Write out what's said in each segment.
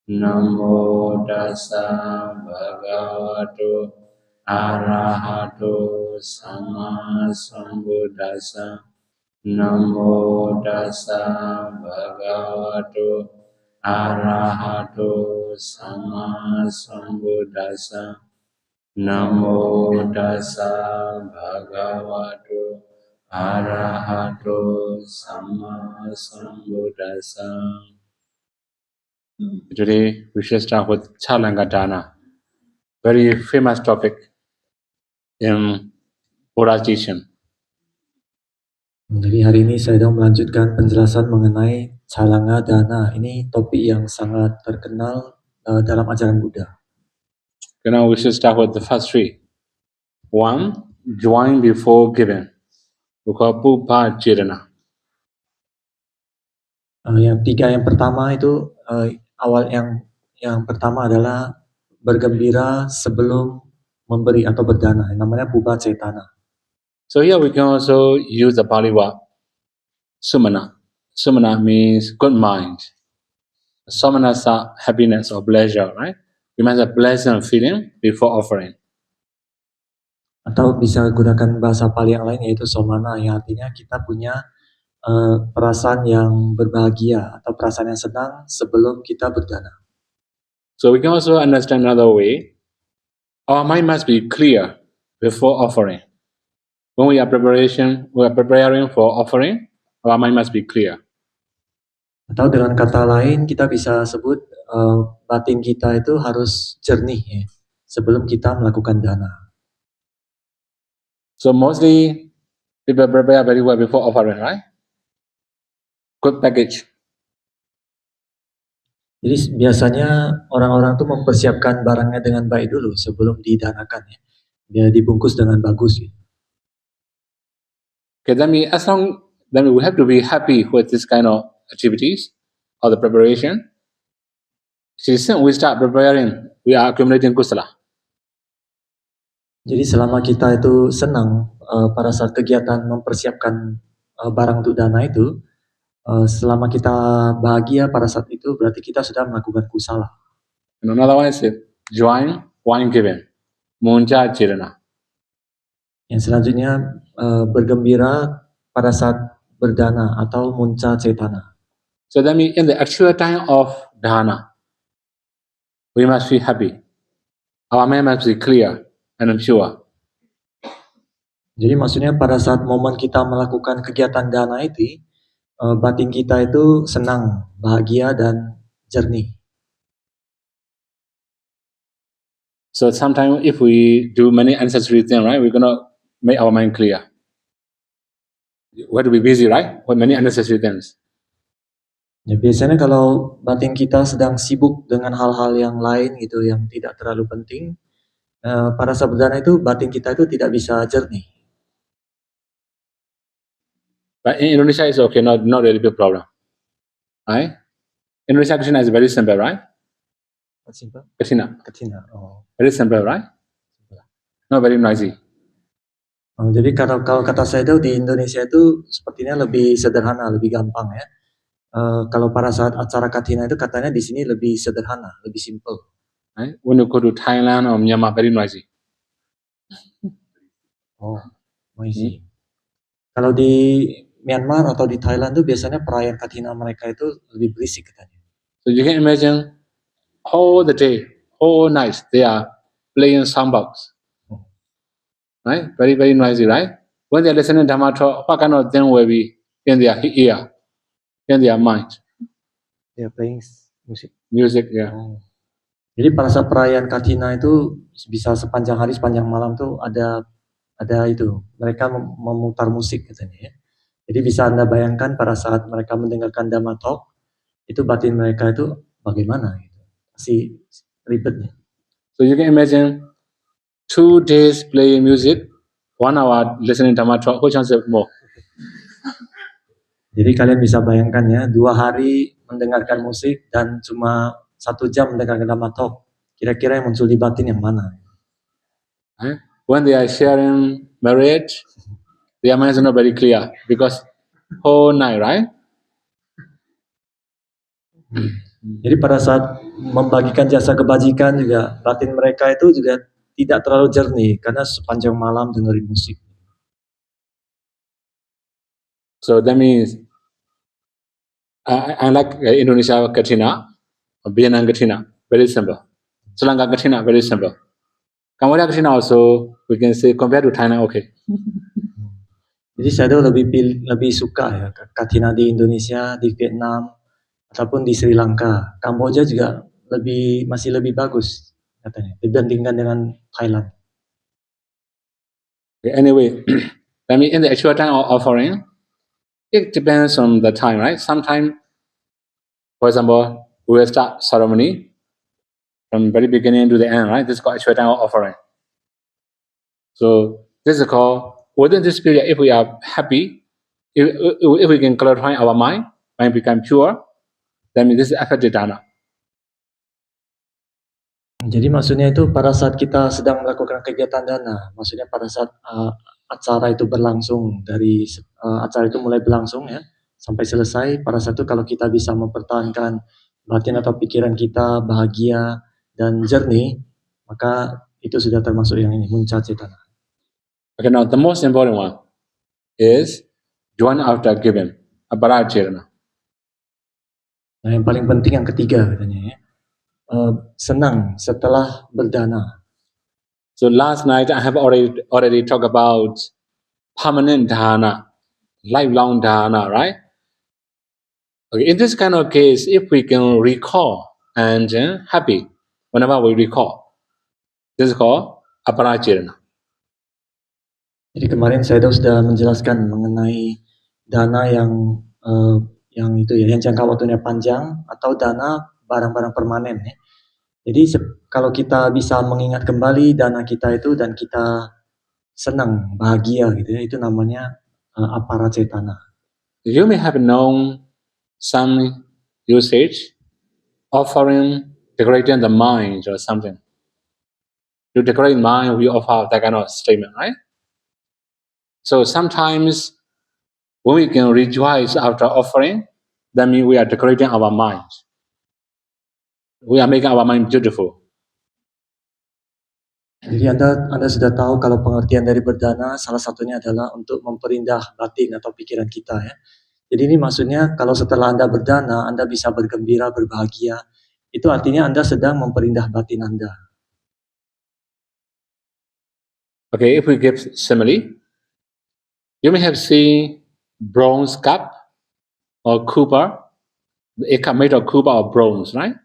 Namo tassa bhagavato arahato sama sambuddhassa. Namo tassa bhagavato arahato sama sambuddhassa. Namo tassa bhagavato arahato sama sambuddhassa. Today we shall start with Chalangadana, very famous topic in Buddha's teaching. Jadi hari ini saya sedang melanjutkan penjelasan mengenai Chalangadana. Ini topik yang sangat terkenal dalam ajaran Buddha. Now we should start with the first three. One, join before giving. We call Pupa Jirana. Yang pertama itu awal yang pertama adalah bergembira sebelum memberi atau berdana. Namanya Pupa Cetana. So here we can also use the Pali word Sumana. Sumana means good mind. Samanasa, happiness or pleasure, right? We must have pleasant feeling before offering. Atau bisa gunakan bahasa Pali yang lain yaitu somana, yang artinya kita punya perasaan yang berbahagia atau perasaan yang senang sebelum kita berdana. So we can also understand another way. Our mind must be clear before offering. When we are preparing for offering, our mind must be clear. Atau dengan kata lain kita bisa sebut batin kita itu harus jernih ya, sebelum kita melakukan dana. So mostly people prepare very well before offering, right? Good package. Jadi biasanya orang-orang tuh mempersiapkan barangnya dengan baik dulu sebelum didanakan ya. Dia dibungkus dengan bagus ya. Okay, then we have to be happy with this kind of activities or the preparation. Since we start preparing, we are accumulating kusala. Jadi selama kita itu senang pada saat kegiatan mempersiapkan barang untuk dana itu, selama kita bahagia pada saat itu berarti kita sudah melakukan kusala. And another one is join wine giving, munja jirana. Yang selanjutnya bergembira pada saat berdana atau munca cetana. So that means in the actual time of dana, we must be happy. Our mind must be clear and pure. Jadi maksudnya pada saat momen kita melakukan kegiatan dana itu, batin kita itu senang, bahagia dan jernih. So sometimes if we do many unnecessary things, right, we're gonna make our mind clear. We have to be busy, right, with many unnecessary things. Ya, biasanya kalau batin kita sedang sibuk dengan hal-hal yang lain gitu yang tidak terlalu penting, pada saat berdana itu batin kita itu tidak bisa jernih. But in Indonesia, it's okay, not really big problem, right? Indonesia Krishna is very simple, right? What simple? Krishna, Oh. very simple, right? Not very noisy. Jadi kalau kata saya itu di Indonesia itu sepertinya lebih sederhana, lebih gampang ya. Kalau pada saat acara Kathina itu katanya di sini lebih sederhana, lebih simple. Right? When you go to Thailand or Myanmar, very noisy. Oh, noisy. Kalau di Myanmar atau di Thailand tuh biasanya perayaan Kathina mereka itu lebih berisik katanya. So you can imagine all the day, all night, they are playing soundbox. Right? Very, very noisy, right? When they are listening to Dhamma talk, what kind of thing will be in their ear, in their mind? They are playing music. Music, yeah. Jadi pada saat perayaan Kathina itu bisa sepanjang hari, sepanjang malam tuh ada itu. Mereka memutar musik katanya ya. Jadi bisa Anda bayangkan pada saat mereka mendengarkan Dhamma talk, itu batin mereka itu bagaimana gitu. Pasti ribetnya. So you can imagine 2 days playing music, 1 hour listening to Dhamma talk, which one is more? Jadi kalian bisa bayangkan ya, 2 hari mendengarkan musik dan cuma 1 jam mendengarkan Dhamma talk. Kira-kira yang muncul di batin yang mana? When they are sharing marriage, their minds are not very clear because whole night, right? Jadi pada saat membagikan jasa kebajikan juga batin mereka itu juga tidak terlalu jernih karena sepanjang malam dengerin musik. So that means unlike Indonesia Katrina, Vietnam Katrina, very simple. Sri Lanka Katrina, very simple. Cambodia Katrina also, we can say compared to Thailand, okay. Jadi saya lebih suka ya Katrina di Indonesia, di Vietnam, ataupun di Sri Lanka. Kamboja juga masih lebih bagus katanya dibandingkan dengan Thailand. Okay, anyway, I mean in the actual time of offering, it depends on the time, right? Sometimes, for example, we will start ceremony from very beginning to the end, right? This is called actual time of offering. So this is called within this period. If we are happy, if we can clarify our mind become pure, then this is affected dana. Jadi maksudnya itu pada saat kita sedang melakukan kegiatan dana, maksudnya pada saat acara itu berlangsung dari acara itu mulai berlangsung ya sampai selesai, pada saat itu kalau kita bisa mempertahankan batin atau pikiran kita bahagia dan jernih, maka itu sudah termasuk yang ini munca cetana. Okay, now the most important one is join after giving, apara cetana. Nah yang paling penting yang ketiga katanya ya, senang setelah berdana. So last night I have already talked about permanent dana, lifelong dana, right? Okay, in this kind of case, if we can recall and happy whenever we recall, this is called aparajirana. Jadi kemarin saya sudah menjelaskan mengenai dana yang itu ya, yang jangka waktunya panjang atau dana barang-barang permanen ya. Jadi kalau kita bisa mengingat kembali dana kita itu dan kita senang, bahagia gitu ya, itu namanya aparacetana. You may have known some usage offering decorating the mind or something. To decorate mind, we offer that kind of statement, right? So sometimes when we can rejoice after offering, that means we are decorating our mind. We are making our mind beautiful. Jadi Anda sudah tahu kalau pengertian dari berdana salah satunya adalah untuk memperindah batin atau pikiran kita ya. Jadi ini maksudnya kalau setelah Anda berdana, Anda bisa bergembira, berbahagia. Itu artinya Anda sedang memperindah batin Anda. Okay, if we give simile, you may have seen bronze cup or copper, a cup made of copper or bronze, right?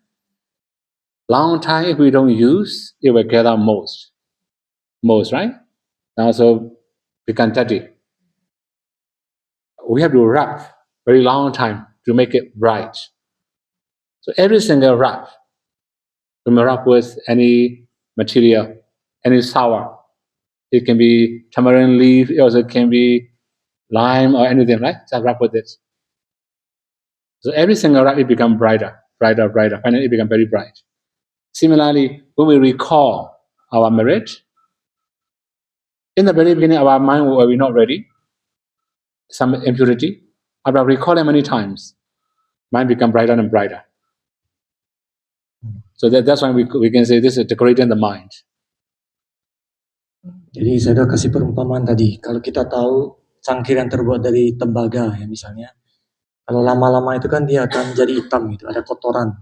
Long time if we don't use, it will gather moss, right? And also become dirty. We have to rub very long time to make it bright. So every single rub, we may rub with any material, any sour. It can be tamarind leaf, it also can be lime or anything, right? So wrap with this. So every single wrap, it becomes brighter. Finally, it becomes very bright. Similarly, when we recall our marriage, in the very beginning of our mind, were we not ready? Some impurity. After recalling many times, mind becomes brighter and brighter. So that's why we can say this is decorating the mind. Jadi saya udah kasih perumpamaan tadi. Kalau kita tahu cangkir yang terbuat dari tembaga ya misalnya, kalau lama-lama itu kan dia akan jadi hitam gitu, ada kotoran.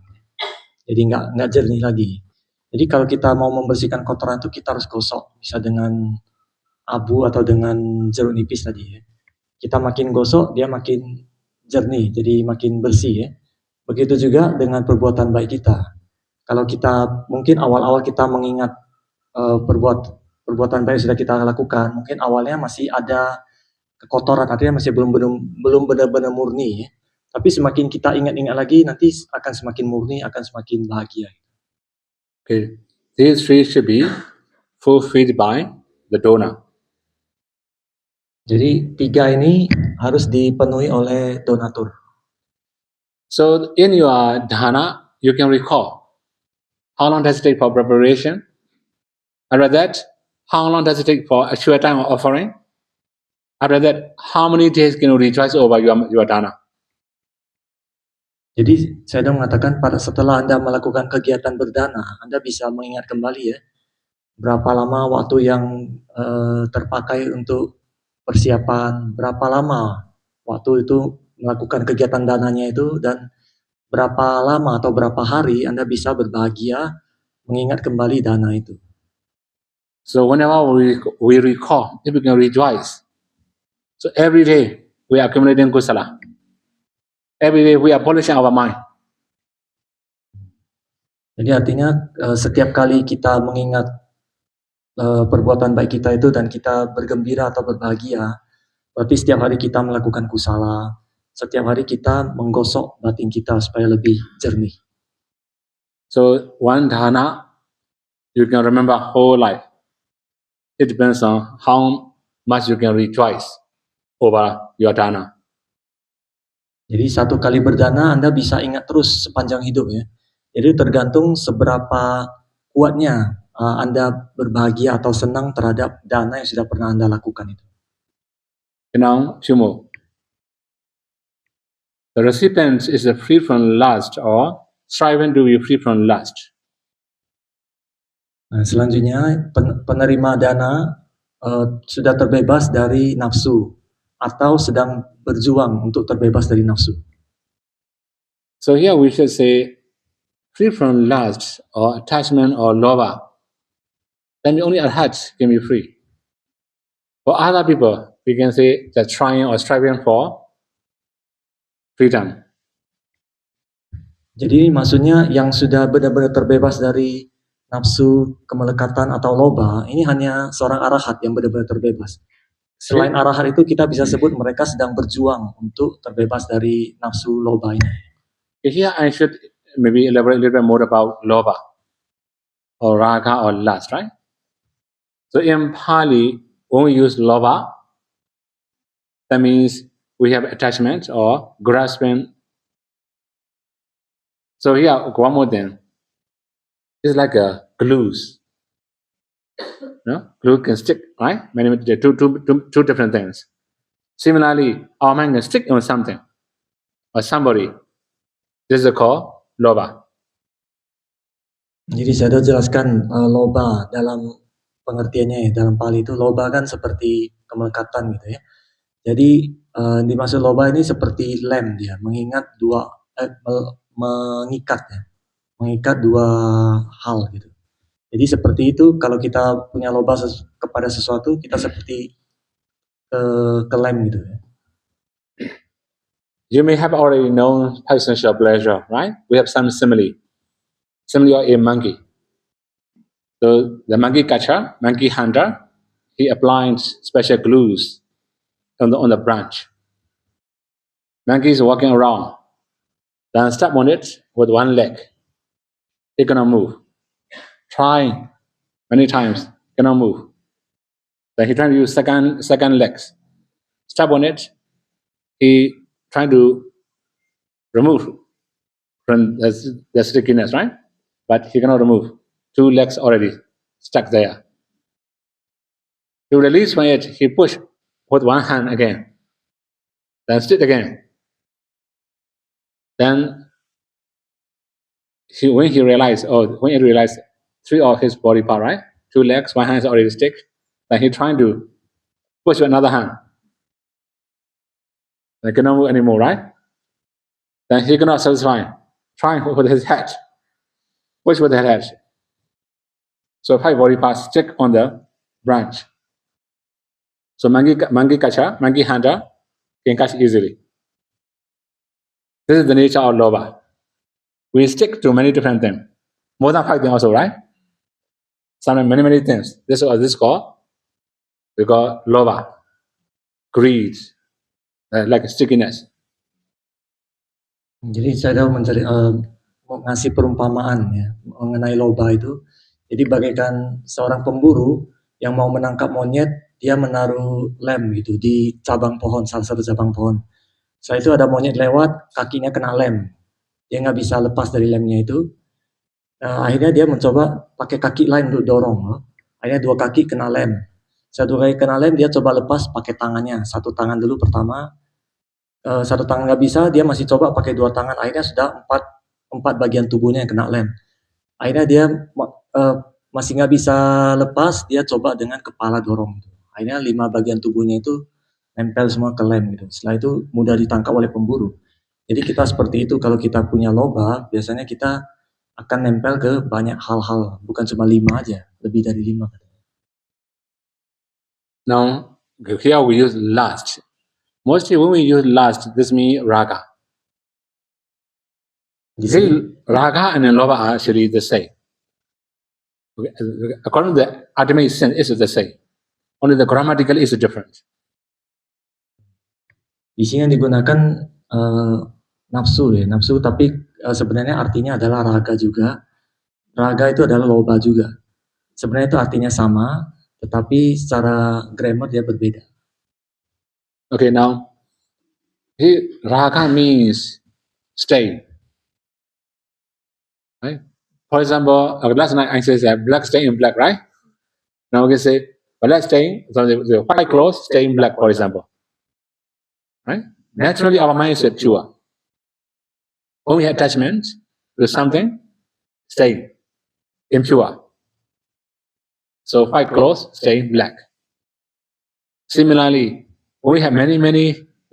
Jadi nggak jernih lagi. Jadi kalau kita mau membersihkan kotoran itu kita harus gosok, bisa dengan abu atau dengan jeruk nipis tadi ya. Kita makin gosok dia makin jernih, jadi makin bersih ya. Begitu juga dengan perbuatan baik kita. Kalau kita mungkin awal-awal kita mengingat perbuatan baik yang sudah kita lakukan, mungkin awalnya masih ada kekotoran, artinya masih belum benar-benar murni ya. Tapi semakin kita ingat-ingat lagi, nanti akan semakin murni, akan semakin bahagia. Okay, these three should be fulfilled by the donor. Jadi 3 ini harus dipenuhi oleh donatur. So in your dana, you can recall how long does it take for preparation. After that, how long does it take for actual time of offering? After that, how many days can you rejoice over your dana? Jadi saya mengatakan setelah Anda melakukan kegiatan berdana, Anda bisa mengingat kembali ya, berapa lama waktu yang terpakai untuk persiapan, berapa lama waktu itu melakukan kegiatan dananya itu, dan berapa lama atau berapa hari Anda bisa berbahagia mengingat kembali dana itu. So whenever we recall, if we can rejoice. So every day we are accumulating kusala. Every day we are polishing our mind. Jadi artinya setiap kali kita mengingat perbuatan baik kita itu dan kita bergembira atau berbahagia, berarti setiap hari kita melakukan kusala, setiap hari kita menggosok batin kita supaya lebih jernih. So one dana, you can remember whole life. It depends on how much you can rejoice over your dana. Jadi satu kali berdana Anda bisa ingat terus sepanjang hidup ya. Jadi tergantung seberapa kuatnya Anda berbahagia atau senang terhadap dana yang sudah pernah Anda lakukan itu. Now, Shumo. The recipient is free from lust or striving to be free from lust. Nah, selanjutnya penerima dana sudah terbebas dari nafsu atau sedang berjuang untuk terbebas dari nafsu. So here we should say free from lust or attachment or lobha. Then only arhat can be free. For other people, we can say they're trying or striving for freedom. Jadi maksudnya yang sudah benar-benar terbebas dari nafsu, kemelekatan atau loba, ini hanya seorang arahat yang benar-benar terbebas. Selain arahat itu kita bisa sebut mereka sedang berjuang untuk terbebas dari nafsu loba ini. Here I should maybe elaborate a little bit more about lobha or raga or lust, right? So in Pali, when we use lobha, that means we have attachment or grasping. So here, one more thing. It's like a glues. No? Glue can stick, right? Many two different things. Similarly, our mind can stick on something or somebody. This is called lobha. Jadi saya sudah jelaskan loba dalam pengertiannya ya, dalam Pali itu loba kan seperti kemelekatan gitu ya. Jadi dimaksud loba ini seperti lem dia, mengikat dua hal gitu. Jadi seperti itu kalau kita punya loba kepada sesuatu, kita seperti ke lem gitu ya. You may have already known potential pleasure, right? We have some simile. Simile of a monkey. So the monkey catcher, monkey hunter, he applies special glues on the branch. Monkey is walking around. Then step on it with one leg. It cannot move. Try many times, cannot move. Then he trying to use second legs. Step on it. He trying to remove from the stickiness, right? But he cannot remove. Two legs already stuck there. To release from it, he push with one hand again. Then stick again. Then when it realized three of his body part, right? Two legs, one hand is already stick. Then he trying to push with another hand. They cannot move anymore, right? Then he cannot satisfy. Trying with his head. Push with his head. So 5 body parts stick on the branch. So monkey catcher, monkey hunter can catch easily. This is the nature of lobha. We stick to many different things. More than 5 things also, right? Sometimes many things. This is called, we call lobha. Greed. Like stickiness. Jadi saya mau ngasih perumpamaan ya mengenai loba itu. Jadi bagaikan seorang pemburu yang mau menangkap monyet, dia menaruh lem gitu di cabang pohon, salah satu cabang pohon. Setelah itu ada monyet lewat, kakinya kena lem. Dia nggak bisa lepas dari lemnya itu. Akhirnya dia mencoba pakai kaki lain untuk dorong. Akhirnya 2 kaki kena lem. Setelah 2 kaki kena lem, dia coba lepas pakai tangannya. 1 tangan dulu pertama, satu tangan nggak bisa, dia masih coba pakai dua tangan, akhirnya sudah empat bagian tubuhnya yang kena lem. Akhirnya dia masih nggak bisa lepas, dia coba dengan kepala dorong. Akhirnya 5 bagian tubuhnya itu nempel semua ke lem gitu. Setelah itu mudah ditangkap oleh pemburu. Jadi kita seperti itu, kalau kita punya lobak, biasanya kita akan nempel ke banyak hal-hal, bukan cuma 5 aja, lebih dari 5. Now, here we use lust. Mostly when we use lust, this means raga. Di sini, Raga and lobha are actually the same. Okay, according to the ultimate sense, it's the same. Only the grammatical is different. di sini yang digunakan nafsu ya, nafsu, tapi sebenarnya artinya adalah raga juga. Raga itu adalah loba juga. Sebenarnya itu artinya sama, tetapi secara grammar dia berbeda. Okay, now, here, raga means stain. Right? For example, last night I said black stain in black, right? Now we can say black stain, so the white clothes stain black, for example. Right? Naturally, our mind is pure. When we have attachment to something, stain, impure. So white clothes stain black. Similarly, when we have many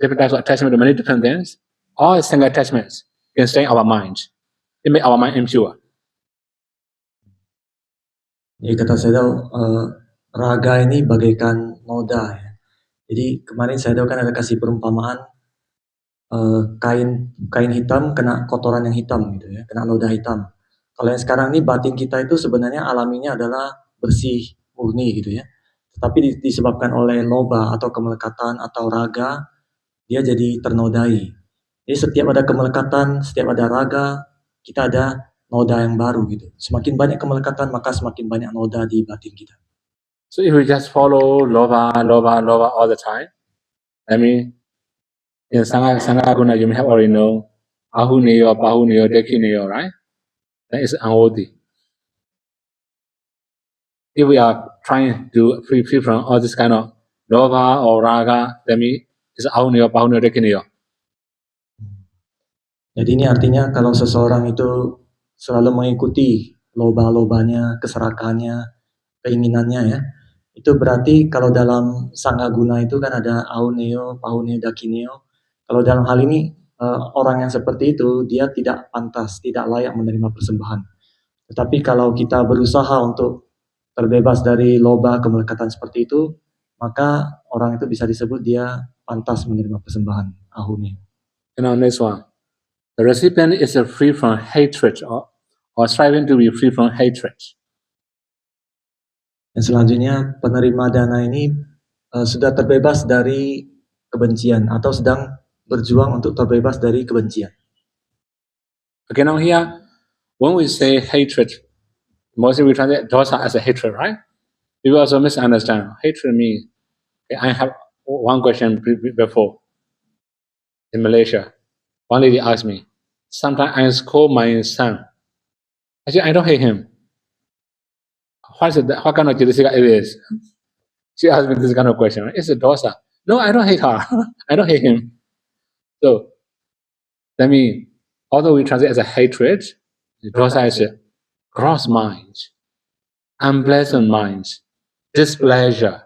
different types of attachment to many different things, all single attachments can stain our mind. It make our mind impure. Jadi kata saya raga ini bagaikan noda ya. Jadi kemarin saya kan ada kasih perumpamaan kain hitam kena kotoran yang hitam gitu ya, kena noda hitam. Kalau yang sekarang ini batin kita itu sebenarnya alaminya adalah bersih, murni gitu ya. Tetapi disebabkan oleh loba atau kemelekatan atau raga, dia jadi ternodai. Jadi setiap ada kemelekatan, setiap ada raga, kita ada noda yang baru gitu. Semakin banyak kemelekatan, maka semakin banyak noda di batin kita. So if we just follow lobha all the time, I mean, in Sangha Guna, you may have already know Ahuneyo, Pahuneyo, Dekineyo, right? That is unworthy. If we are trying to free from all this kind of lobha or raga, that means it's Ahuneyo, Pahuneyo, Dekineyo. Jadi ini artinya kalau seseorang itu selalu mengikuti loba-lobanya, keserakannya, keinginannya ya, itu berarti kalau dalam Sangha Guna itu kan ada Auneo, Pauneo, Dakineo. Kalau dalam hal ini orang yang seperti itu dia tidak pantas, tidak layak menerima persembahan. Tetapi kalau kita berusaha untuk terbebas dari loba kemelekatan seperti itu, maka orang itu bisa disebut dia pantas menerima persembahan Ahuneo. And now next one. The recipient is free from hatred or striving to be free from hatred. Dan selanjutnya penerima dana ini sudah terbebas dari kebencian atau sedang berjuang untuk terbebas dari kebencian. Okay, now here, when we say hatred, mostly we translate dosa as a hatred, right? People also misunderstand. Hatred means, okay, I have one question before in Malaysia. One lady asked me, sometimes I scold my son. Actually, I don't hate him. What kind of Judicial it is? She asked me this kind of question. Right? It's a dosa. No, I don't hate her. I don't hate him. So, that means, although we translate as a hatred, the dosa is a gross mind, unpleasant mind, displeasure.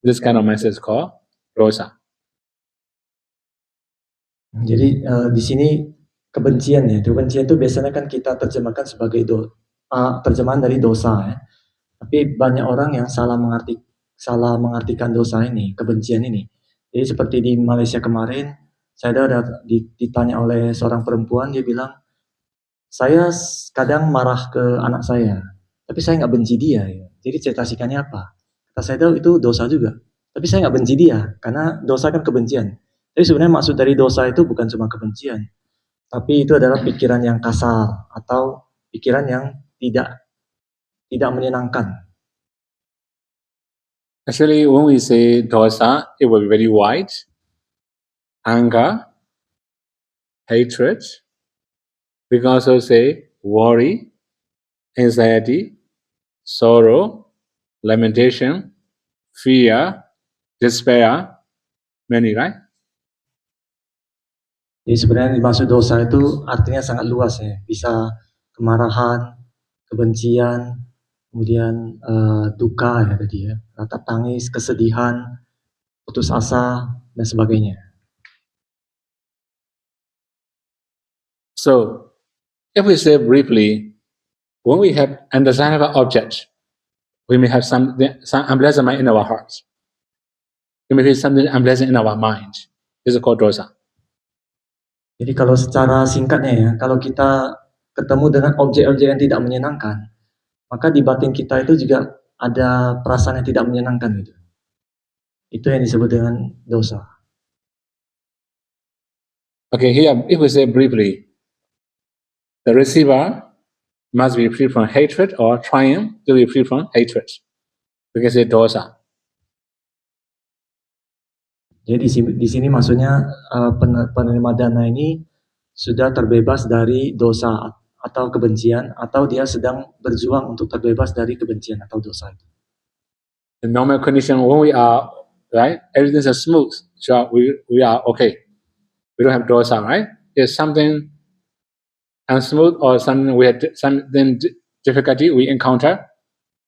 This kind of mindset is called dosa. Jadi di sini kebencian ya. Kebencian itu biasanya kan kita terjemahkan sebagai terjemahan dari dosa ya. Tapi banyak orang yang salah mengartikan dosa ini, kebencian ini. Jadi seperti di Malaysia kemarin, saya ada ditanya oleh seorang perempuan, dia bilang, saya kadang marah ke anak saya, tapi saya nggak benci dia. Ya. Jadi ceritasikannya apa? Kata saya itu dosa juga. Tapi saya nggak benci dia, karena dosa kan kebencian. Jadi sebenarnya maksud dari dosa itu bukan cuma kebencian, tapi itu adalah pikiran yang kasar atau pikiran yang tidak menyenangkan. Actually, when we say dosa, it will be very wide. Anger, hatred. We can also say worry, anxiety, sorrow, lamentation, fear, despair, many, right? Jadi sebenarnya dimaksud dosa itu artinya sangat luas ya, bisa kemarahan, kebencian, kemudian duka ya tadi ya, rata tangis, kesedihan, putus asa dan sebagainya. So, if we say briefly, when we have undesirable objects, we may have some unpleasant in our hearts. We may have something unpleasant in our mind. This is called dosa. Jadi kalau secara singkatnya ya, kalau kita ketemu dengan objek-objek yang tidak menyenangkan, maka di batin kita itu juga ada perasaan yang tidak menyenangkan gitu. Itu yang disebut dengan dosa. Okay, here if we say briefly, the receiver must be free from hatred or trying to be free from hatred. We can say dosa. Jadi di sini maksudnya penerima dana ini sudah terbebas dari dosa atau kebencian, atau dia sedang berjuang untuk terbebas dari kebencian atau dosa itu. In normal condition, when we are right, everything is smooth, so we are okay. We don't have dosa, right? If something unsmooth or something we had something difficulty we encounter,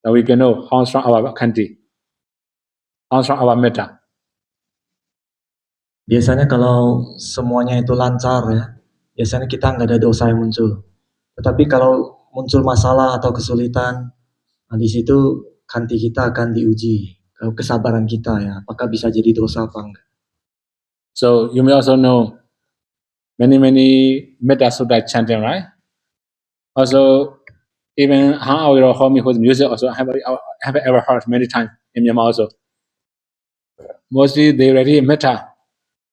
then we can know how strong our kanti, how strong our metta. Biasanya kalau semuanya itu lancar ya, biasanya kita nggak ada dosa yang muncul. Tetapi kalau muncul masalah atau kesulitan, nah di situ kanti kita akan diuji, kesabaran kita ya, apakah bisa jadi dosa apa enggak. So you may also know many metta sutta chanting, right? Also, even how we home with music also have ever heard many times in Myanmar also. Mostly they ready metta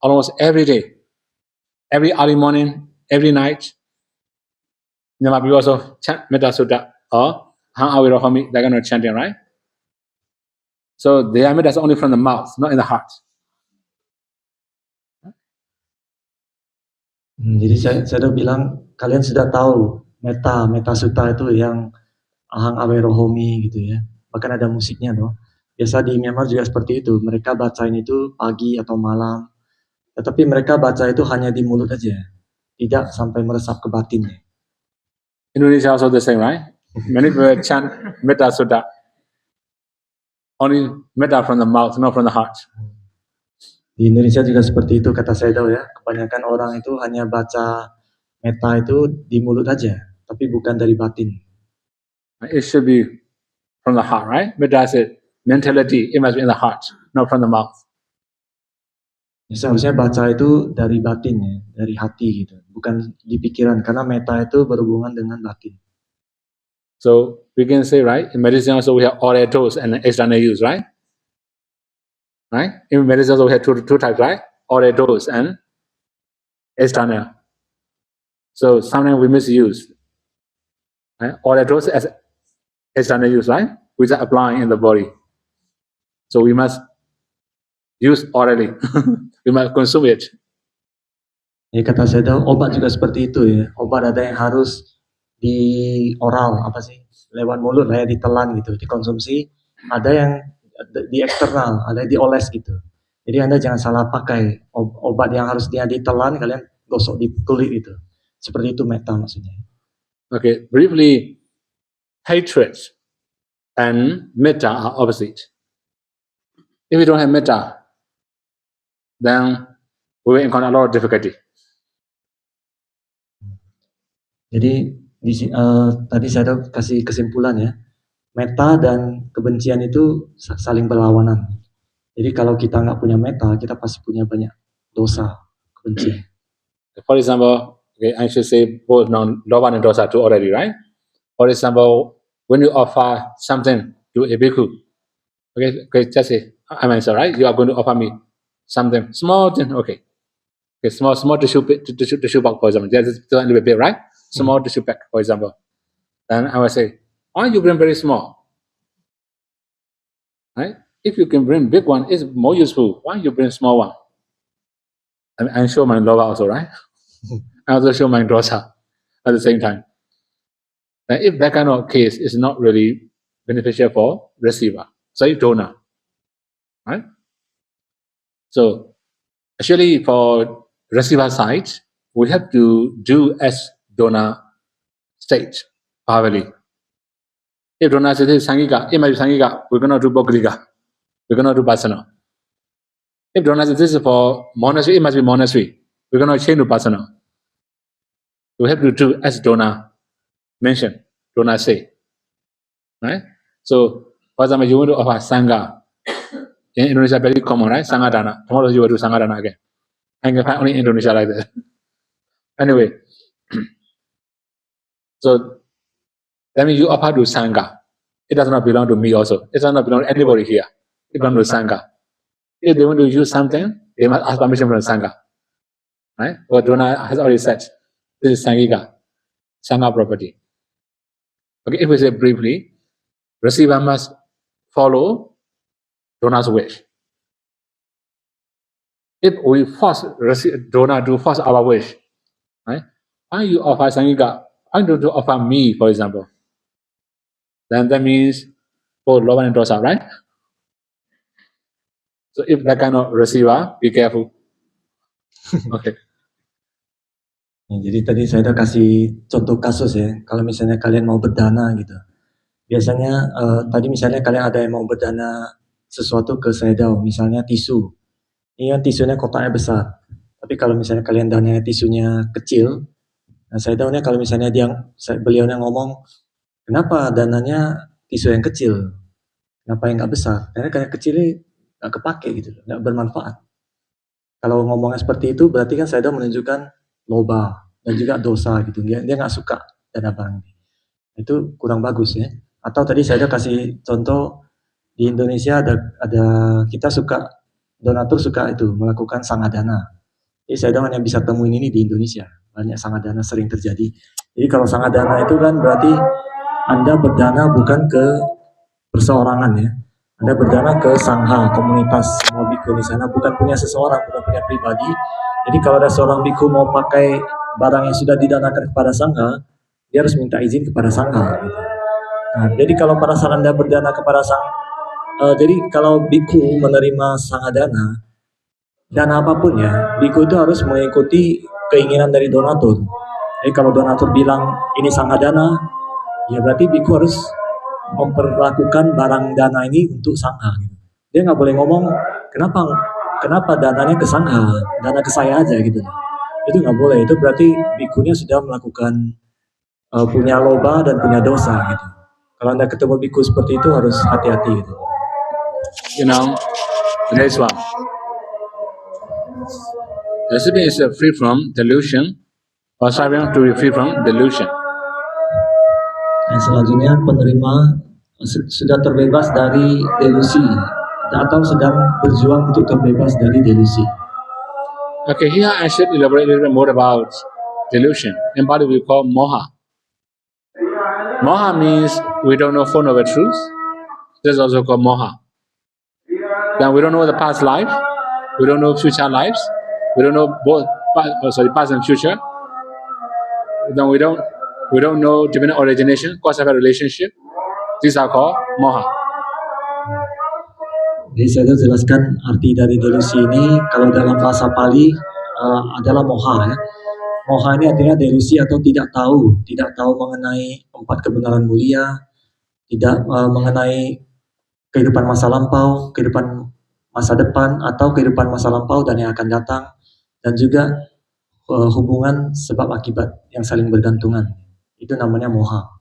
almost every day, every early morning, every night. Myanmar people also chant metta sutta or how we home they're gonna chanting, right? So their metta is only from the mouth, not in the heart. Jadi saya sudah bilang kalian sudah tahu metta sutta itu yang ahang awerohomi gitu ya. Bahkan ada musiknya loh. Biasa di Myanmar juga seperti itu. Mereka bacain itu pagi atau malam. Tetapi mereka baca itu hanya di mulut aja. Tidak sampai meresap ke batinnya. Indonesia also the same, right? Many people chant metta sutta. Only metta from the mouth, not from the heart. Di Indonesia juga seperti itu kata saya tahu ya. Kebanyakan orang itu hanya baca metta itu di mulut aja, tapi bukan dari batin. It should be from the heart, right? Metta is mentality, it must be in the heart, not from the mouth. Ya, seharusnya baca itu dari batin ya, dari hati gitu, bukan di pikiran, karena metta itu berhubungan dengan batin. So we can say, right, in medicine also we have oral dose and external use, right? Right? In medicine also we have two types, right? Oral dose and external. So sometimes we misuse, right? Oral dose as external use, right? Which are applying in the body. So we must use orally. We must consume it. Ya kata saya tahu obat juga seperti itu ya. Obat ada yang harus di oral apa sih? Lewat mulut lah ya, ditelan gitu, dikonsumsi. Ada yang di eksternal, ada yang dioles gitu. Jadi Anda jangan salah pakai obat yang harus dia ditelan, kalian gosok di kulit itu. Seperti itu metta maksudnya. Okay, briefly, hatred and metta are opposite. If we don't have metta, then we will encounter a lot of difficulty. Jadi tadi saya kasih kesimpulan ya, metta dan kebencian itu saling berlawanan. Jadi kalau kita nggak punya metta, kita pasti punya banyak dosa, kebencian. For example, okay, I should say both loba and dosa too already, right? For example, when you offer something to a bhikkhu, okay, just say, I'm answer, right? You are going to offer me something small thing, okay, small tissue bag, for example, just a little bit, right? Small tissue bag, for example. Then I will say, why you bring very small, right? If you can bring big one, it's more useful. Why you bring small one? I'm show my loba also, right? I also show my dosa at the same time. And if that kind of case is not really beneficial for receiver, say donor, right? So actually for receiver side, we have to do as donor states verbally. If donor says Sangika, it might be Sangika, we're gonna do Boglika, we're gonna do personal. If donor says this is for monastery, it must be monastery. We're gonna change to personal. We have to do as donor mention, donor say. Right? So, for example, you want to offer Sangha. In Indonesia, very common, right? Sangha Dana. Tomorrow you will do Sangha Dana again. I can find only in Indonesia like that. Anyway, so that means you offer to Sangha. It does not belong to me also. It does not belong to anybody here. It belongs to Sangha. If they want to use something, they must ask permission from the Sangha. Right? What Dona has already said. This is Sangika, Sangha property. Okay, if we say briefly, receiver must follow Dona's wish. If we force donor to force our wish, right? Why you offer Sangika? Why don't you offer me, for example? Then that means both Lovan and Dosa, right? So if that kind of receiver, be careful. Okay. Jadi tadi saya udah kasih contoh kasus ya, kalau misalnya kalian mau berdana gitu. Biasanya tadi misalnya kalian ada yang mau berdana sesuatu ke Saidao, misalnya tisu. Ini kan tisunya kotaknya besar. Tapi kalau misalnya kalian dananya tisunya kecil, nah Saidao-nya kalau misalnya beliaunya ngomong, kenapa dananya tisu yang kecil? Kenapa yang nggak besar? Karena kayak kecil ini nggak kepake gitu, nggak bermanfaat. Kalau ngomongnya seperti itu, berarti kan Saidao menunjukkan loba dan juga dosa gitu. Dia nggak suka dana barang. Itu kurang bagus ya. Atau tadi saya kasih contoh di Indonesia ada kita suka donatur suka itu melakukan sangadana. Jadi saya hanya bisa temuin ini di Indonesia. Banyak sangadana sering terjadi. Jadi kalau sangadana itu kan berarti Anda berdana bukan ke perseorangan ya. Anda berdana ke sangha, komunitas mau biku di sana, bukan punya seseorang, bukan punya pribadi. Jadi kalau ada seorang biku mau pakai barang yang sudah didanakan kepada sangha, dia harus minta izin kepada sangha. Gitu. Nah, jadi kalau pada saat Anda berdana kepada jadi kalau biku menerima sangadana, dana apapun ya, biku itu harus mengikuti keinginan dari donatur. Jadi kalau donatur bilang ini sangadana, ya berarti biku harus memperlakukan barang dana ini untuk sangha. Gitu. Dia nggak boleh ngomong kenapa dananya ke sangha, dana ke saya aja gitu. Itu nggak boleh. Itu berarti bikunya sudah melakukan punya loba dan punya dosa gitu. Kalau Anda ketemu biku seperti itu harus hati-hati gitu. You know, the next one. The recipient is free from delusion, or striving to be free from delusion. Yang selanjutnya penerima sudah terbebas dari delusi atau sedang berjuang untuk terbebas dari delusi. Okay, here I should elaborate a little bit more about delusion. In Pali we call moha. Moha means we don't know full noble truth. This is also called moha. Then we don't know the past life. We don't know future lives. We don't know both past and future. Then we don't know divine origination, cause of a relationship. These are called moha. Jadi saya jelaskan arti dari delusi ini kalau dalam bahasa Pali adalah moha ya. Moha ini artinya delusi atau tidak tahu mengenai 4 kebenaran mulia, tidak mengenai kehidupan masa lampau, kehidupan masa depan atau kehidupan masa lampau dan yang akan datang, dan juga hubungan sebab akibat yang saling bergantungan. Itu namanya moha.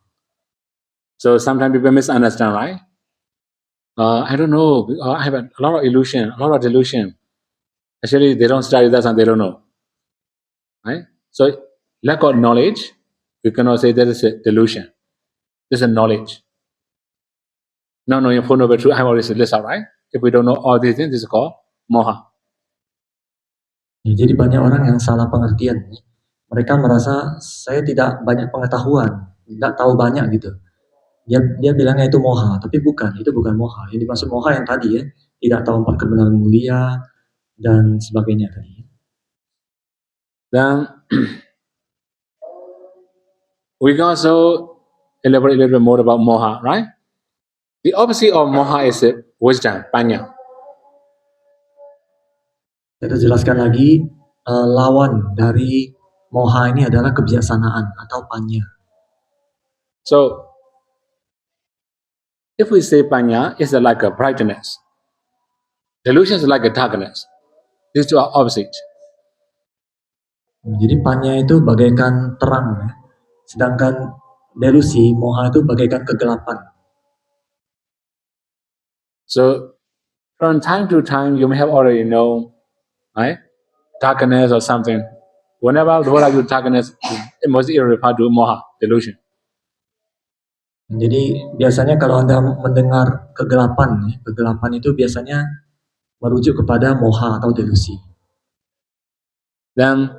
So sometimes people misunderstand, right? I don't know. I have a lot of illusion, a lot of delusion. Actually, they don't study that and they don't know, right? So lack of knowledge, we cannot say that is a delusion. This is a knowledge. Not knowing full noble truth, I have already said this out, right? If we don't know all these things, this is called moha. Ya, jadi banyak orang yang salah pengertian. Mereka merasa saya tidak banyak pengetahuan, tidak tahu banyak gitu. Dia bilangnya itu moha, tapi bukan, itu bukan moha. Yang dimaksud moha yang tadi ya, tidak tahu 4 kebenaran mulia dan sebagainya tadi. Then we can also elaborate a little bit more about moha, right? The opposite of moha is wisdom, panya. Saya jelaskan lagi lawan dari moha ini adalah kebijaksanaan atau panya. So, if we say panya is like a brightness, delusion is like a darkness. These two are opposite. Jadi panya itu bagaikan terang, ya. Sedangkan delusi, moha itu bagaikan kegelapan. So, from time to time, you may have already known, right? Darkness or something. Whenever the word I use darkness, it mostly refer to moha, delusion. Jadi biasanya kalau Anda mendengar kegelapan, ya, kegelapan itu biasanya merujuk kepada moha atau delusi. Then,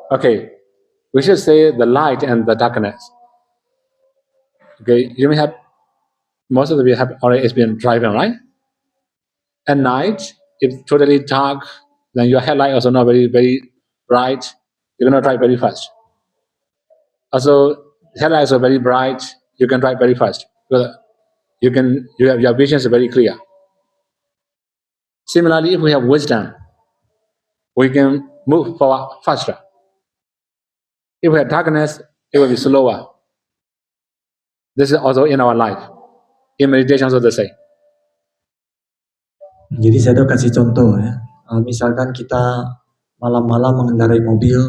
okay, we should say the light and the darkness. Okay, you may have, most of the people have already experienced driving, right? At night, if totally dark, then your headlight also not very, very bright. You're gonna drive very fast. Also, headlights are very bright. You can drive very fast. You have your vision is very clear. Similarly, if we have wisdom, we can move forward faster. If we have darkness, it will be slower. This is also in our life. In meditation, also the same. Jadi saya kasih contoh ya. Misalkan kita malam-malam mengendarai mobil,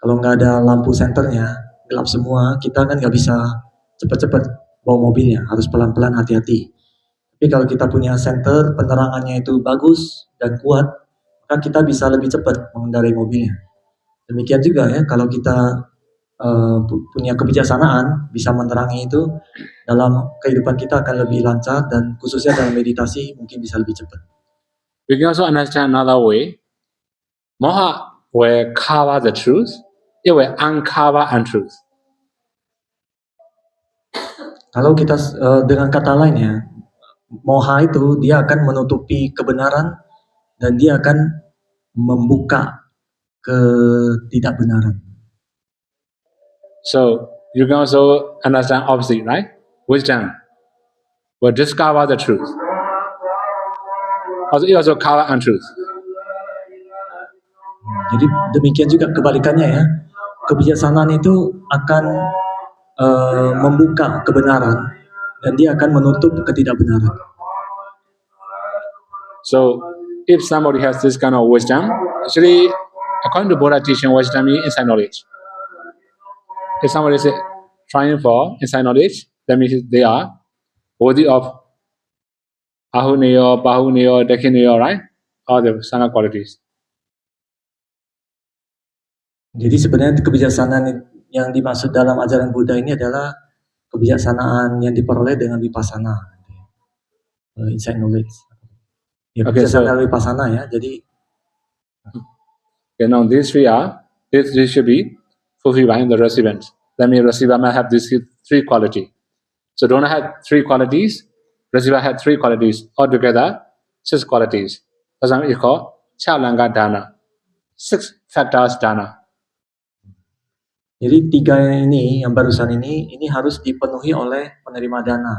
kalau nggak ada lampu senternya, gelap semua, kita kan nggak bisa cepat-cepat bawa mobilnya, harus pelan-pelan, hati-hati. Tapi kalau kita punya senter, penerangannya itu bagus dan kuat, maka kita bisa lebih cepat mengendarai mobilnya. Demikian juga ya, kalau kita punya kebijaksanaan, bisa menerangi itu, dalam kehidupan kita akan lebih lancar dan khususnya dalam meditasi mungkin bisa lebih cepat. We can also understand another way. Moha will cover the truth. It will uncover untruth. Kalau kita dengan kata lain ya, moha itu dia akan menutupi kebenaran dan dia akan membuka ketidakbenaran. So you can also understand opposite, right? Wisdom will discover the truth. Also, it also cover untruth. Jadi demikian juga kebalikannya ya. Kebijaksanaan itu akan membuka kebenaran dan dia akan menutup ketidakbenaran. So if somebody has this kind of wisdom, actually, according to Buddha teaching, wisdom is inside knowledge. If somebody is trying for inside knowledge, that means they are worthy of ahuneyo, bahuneyo, dekhineyo, right? All the sangha qualities. Jadi sebenarnya kebijaksanaan yang dimaksud dalam ajaran Buddha ini adalah kebijaksanaan yang diperoleh dengan vipassana, insight knowledge. Ya, kebijaksanaan vipassana ya. Jadi, okay, now these should be fulfilled by the recipient. That means receiver must have these three qualities. So donor had three qualities. Receiver had three qualities. Altogether, 6 qualities. That's why it's called Chalanga Dana. 6 factors Dana. Jadi 3 ini yang barusan ini harus dipenuhi oleh penerima dana.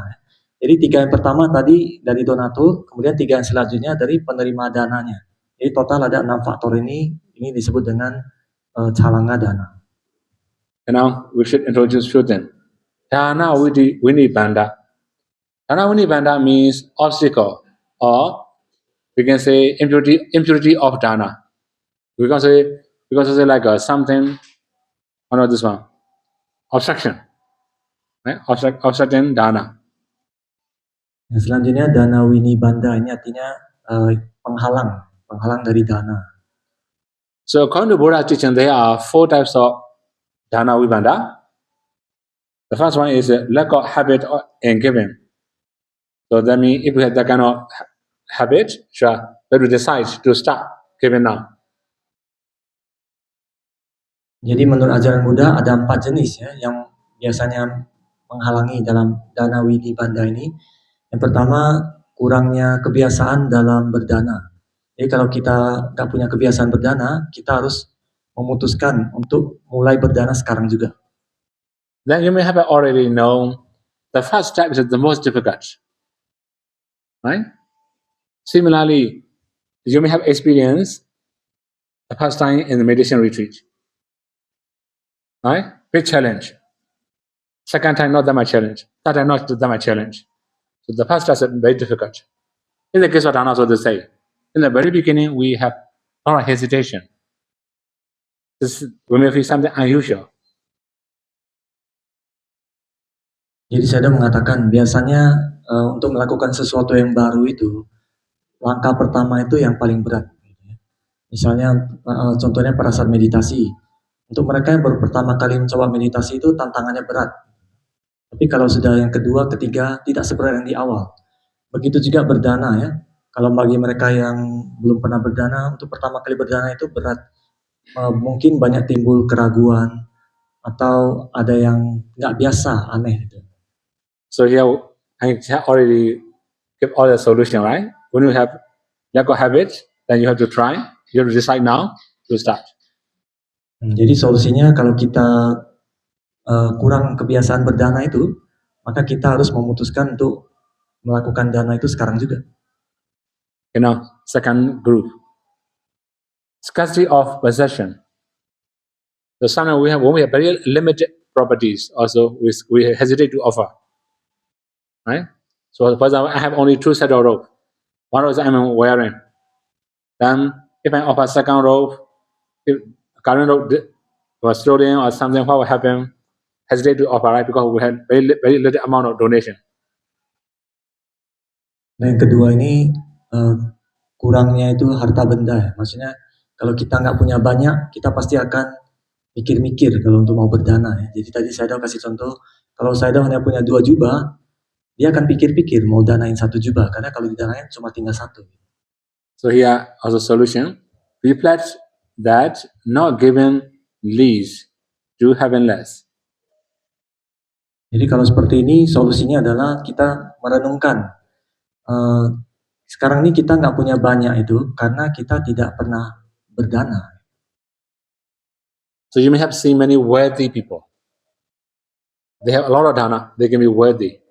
Jadi 3 yang pertama tadi dari donatur, kemudian 3 yang selanjutnya dari penerima dananya. Jadi total ada 6 faktor ini disebut dengan calanga dana. And now we should introduce them. Dana Vini Banda. Dana Vini Banda means obstacle, or we can say impurity of dana. We can say like something. Oh no, this one. Obstruction. Right? Obstruction dana. Yang selanjutnya dana Vini Banda ini artinya penghalang dari dana. So according to Buddha teaching, there are 4 types of dana vibanda. The first one is lack of habit in giving. So that means if we have that kind of habit, sure, let us decide to start giving now. Jadi menurut ajaran Buddha ada 4 jenis ya yang biasanya menghalangi dalam dana Vini Banda ini. Yang pertama, kurangnya kebiasaan dalam berdana. Jadi kalau kita nggak punya kebiasaan berdana, kita harus memutuskan untuk mulai berdana sekarang juga. Then you may have already known the first step is the most difficult, right? Similarly, you may have experienced the first time in the meditation retreat. right? Big challenge. Second time, not that much challenge. Third time, not that much challenge. So the first test is very difficult. In the case of Dana, so they say, in the very beginning, we have a lot of hesitation. We may feel something unusual. Jadi saya mengatakan biasanya untuk melakukan sesuatu yang baru itu langkah pertama itu yang paling berat. Misalnya contohnya pada saat meditasi. Untuk mereka yang baru pertama kali mencoba meditasi itu tantangannya berat. Tapi kalau sudah yang kedua, ketiga tidak seberat yang di awal. Begitu juga berdana ya. Kalau bagi mereka yang belum pernah berdana, untuk pertama kali berdana itu berat. Mungkin banyak timbul keraguan atau ada yang nggak biasa, aneh gitu. So here I already give all the solution, right? When you have lack of habit, then you have to try. You have to decide now to start. Jadi solusinya kalau kita kurang kebiasaan berdana itu, maka kita harus memutuskan untuk melakukan dana itu sekarang juga. You know, second group, scarcity of possession. So sometimes when we have very limited properties, also we hesitate to offer. Right? So for example, I have only 2 sets of robe. One robe I'm wearing. Then if I offer second robe, if current robe was stolen or something, what will happen? Hesitate to offer, right? Because we had very little amount of donation. Nah, yang kedua ini kurangnya itu harta benda. Maksudnya kalau kita nggak punya banyak, kita pasti akan mikir-mikir kalau untuk mau berdana. Ya. Jadi tadi saya kasih contoh, kalau saya hanya punya 2 jubah, dia akan pikir-pikir mau danain 1 jubah karena kalau didanain cuma tinggal 1. So here as a solution, reflect that not given leads to heavenless. Jadi kalau seperti ini solusinya adalah kita merenungkan sekarang ini kita nggak punya banyak itu karena kita tidak pernah berdana. So you may have seen many worthy people. They have a lot of dana. They can be worthy.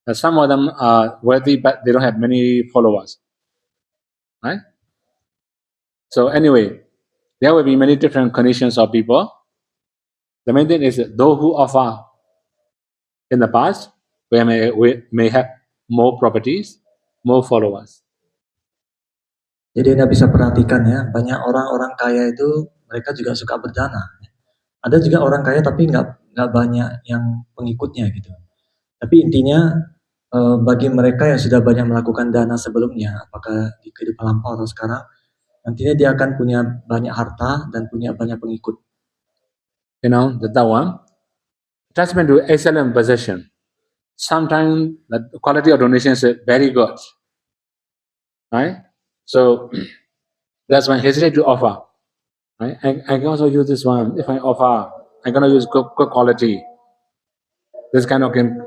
And some of them are worthy, but they don't have many followers. Right? So anyway, there will be many different conditions of people. The main thing is that those who offer in the past, we may have more properties, more followers. Jadi Anda bisa perhatikan ya, banyak orang-orang kaya itu mereka juga suka berdana. Ada juga orang kaya tapi nggak banyak yang pengikutnya gitu. Tapi intinya bagi mereka yang sudah banyak melakukan dana sebelumnya, apakah di kehidupan lampau atau sekarang, nantinya dia akan punya banyak harta dan punya banyak pengikut. You know, that one. Attachment to excellent possession. Sometimes the quality of donation is very good. Right? So that's why I hesitate to offer. Right? I can also use this one. If I offer, I'm going to use good quality. This kind of can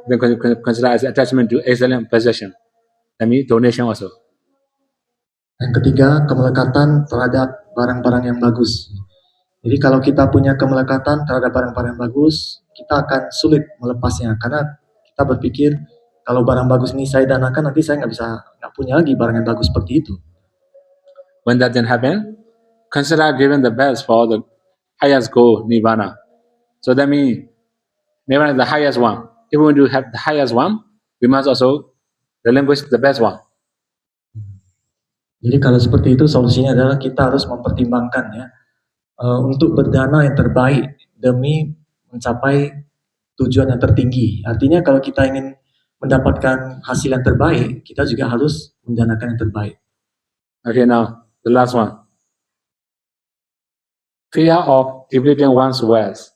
consider as attachment to excellent possession. That means donation also. Yang ketiga, kemelekatan terhadap barang-barang yang bagus. Jadi kalau kita punya kemelekatan terhadap barang-barang yang bagus, kita akan sulit melepasnya karena kita berpikir kalau barang bagus ini saya danakan nanti saya nggak punya lagi barang yang bagus seperti itu. When that didn't happen, consider giving the best for the highest goal, nirvana. So that means nirvana is the highest one. If we want to have the highest one, we must also relinquish the best one. Jadi kalau seperti itu solusinya adalah kita harus mempertimbangkan ya untuk berdana yang terbaik demi mencapai tujuan yang tertinggi. Artinya kalau kita ingin mendapatkan hasil yang terbaik, kita juga harus mendanakan yang terbaik. Okay, now the last one. Fear of depleting one's wealth.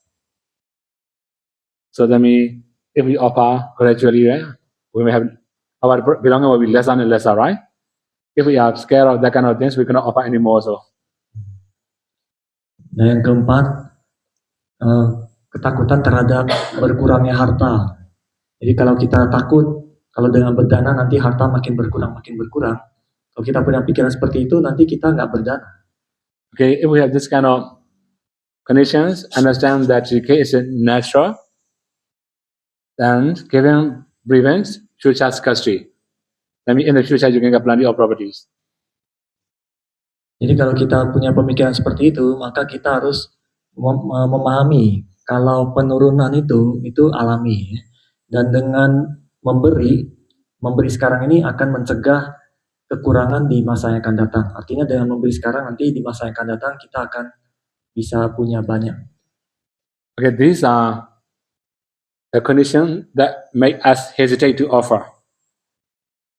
So that means if we offer gradually, right, we may have our belonging will be lesser and lesser, right? If we are scared of that kind of things, we cannot offer anymore. So. Dan yang keempat, ketakutan terhadap berkurangnya harta. Jadi kalau kita takut, kalau dengan berdana nanti harta makin berkurang. Kalau kita punya pikiran seperti itu, nanti kita nggak berdana. Okay, if we have this kind of conditions, understand that decay is natural, and giving prevents future scarcity. I mean, in the future you can get plenty of properties. Jadi kalau kita punya pemikiran seperti itu, maka kita harus memahami kalau penurunan itu alami, ya. Dan dengan memberi sekarang ini akan mencegah kekurangan di masa yang akan datang. Artinya dengan memberi sekarang, nanti di masa yang akan datang kita akan bisa punya banyak. Okay, these are the conditions that make us hesitate to offer.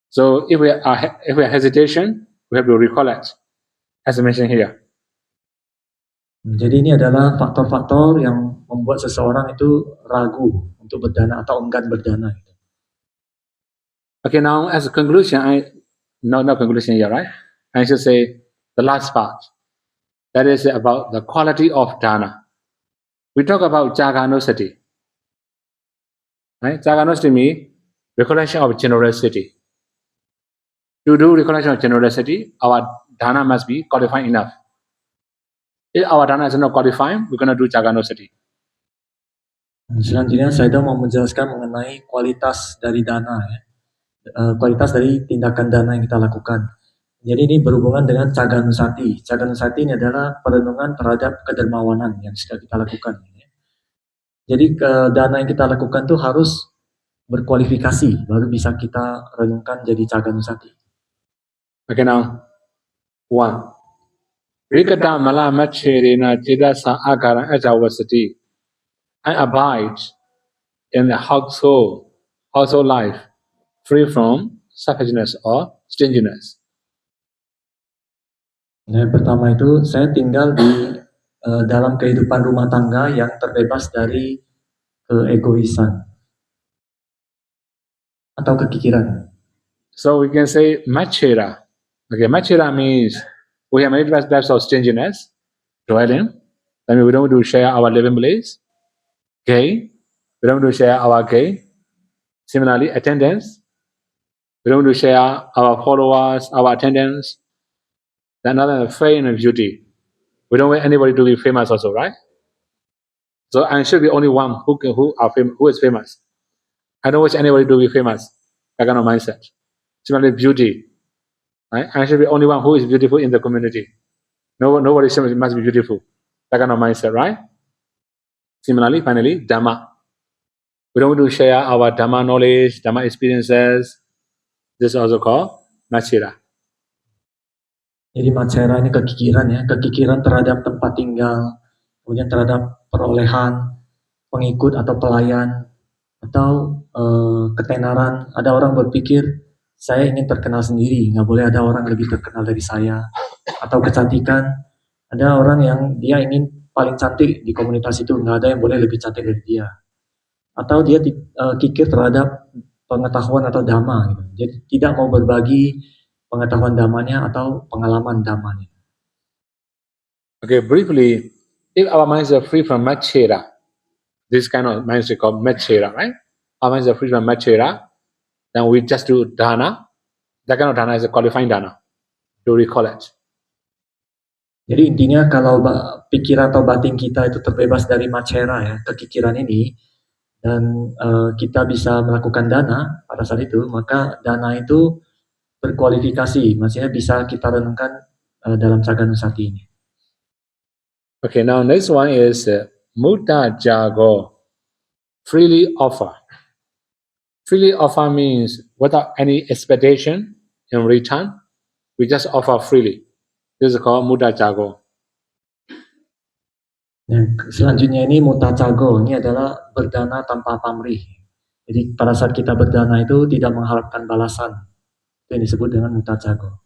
So if we are hesitation, we have to recollect, as mentioned here. Jadi ini adalah faktor-faktor yang membuat seseorang itu ragu untuk berdana atau enggan berdana. Okay, now as a conclusion, no conclusion here, right? I should say the last part. That is about the quality of dana. We talk about jaganosati. Right? Jaganosati means recollection of generosity. To do recollection of generosity, our dana must be qualified enough. If our dana is not qualified, we're going to do jaganosati. Selanjutnya saya mau menjelaskan mengenai kualitas dari dana, ya. Kualitas dari tindakan dana yang kita lakukan. Jadi ini berhubungan dengan caganusati. Caganusati ini adalah perenungan terhadap kedermawanan yang sudah kita lakukan. Ya. Jadi dana yang kita lakukan tuh harus berkualifikasi, baru bisa kita renungkan jadi caganusati. Okay, now, 1. Rikata mala machirina chidasa akara ajawasati. I abide in the household life free from selfishness or stinginess. Yang pertama itu saya tinggal di dalam kehidupan rumah tangga yang terbebas dari keegoisan atau kekikiran. So we can say machira. Okay, machira means we have many types of stinginess, dwelling. I mean, we don't want to share our living place. Gain, we don't want to share our gain. Similarly, attendance, we don't want to share our followers, our attendance. Then another, fame and beauty. We don't want anybody to be famous also, right? So I should be only one who is famous. I don't wish anybody to be famous. That kind of mindset. Similarly, beauty. Right? I should be only one who is beautiful in the community. Nobody must be beautiful. That kind of mindset, right? Similarly, finally, Dhamma. We don't want to share our Dhamma knowledge, Dhamma experiences. This is also called Machira. Jadi Machira ini kekikiran, ya, kekikiran terhadap tempat tinggal, kemudian terhadap perolehan, pengikut atau pelayan, atau ketenaran. Ada orang berpikir saya ingin terkenal sendiri, nggak boleh ada orang lebih terkenal dari saya. Atau kecantikan, ada orang yang dia ingin paling cantik di komunitas itu, nggak ada yang boleh lebih cantik dari dia. Atau dia kikir terhadap pengetahuan atau dhamma, gitu. Jadi tidak mau berbagi pengetahuan dhammanya atau pengalaman dhammanya. Okay, briefly, if our minds are free from Machira, this kind of minds are called Machira, right? Our minds are free from Machira, then we just do dana. That kind of dana is a qualifying dana to recollect. Jadi intinya kalau pikiran atau batin kita itu terbebas dari Machira, ya, kekikiran ini, dan kita bisa melakukan dana pada saat itu, maka dana itu berkualifikasi, maksudnya bisa kita renungkan dalam caganusati ini. Okay, now next one is Mutta Jago, freely offer. Freely offer means without any expectation in return, we just offer freely. This is called Mutta Jago. Yang selanjutnya ini Mutta Jago, ini adalah berdana tanpa pamrih. Jadi pada saat kita berdana itu tidak mengharapkan balasan. Itu yang disebut dengan Mutta Jago.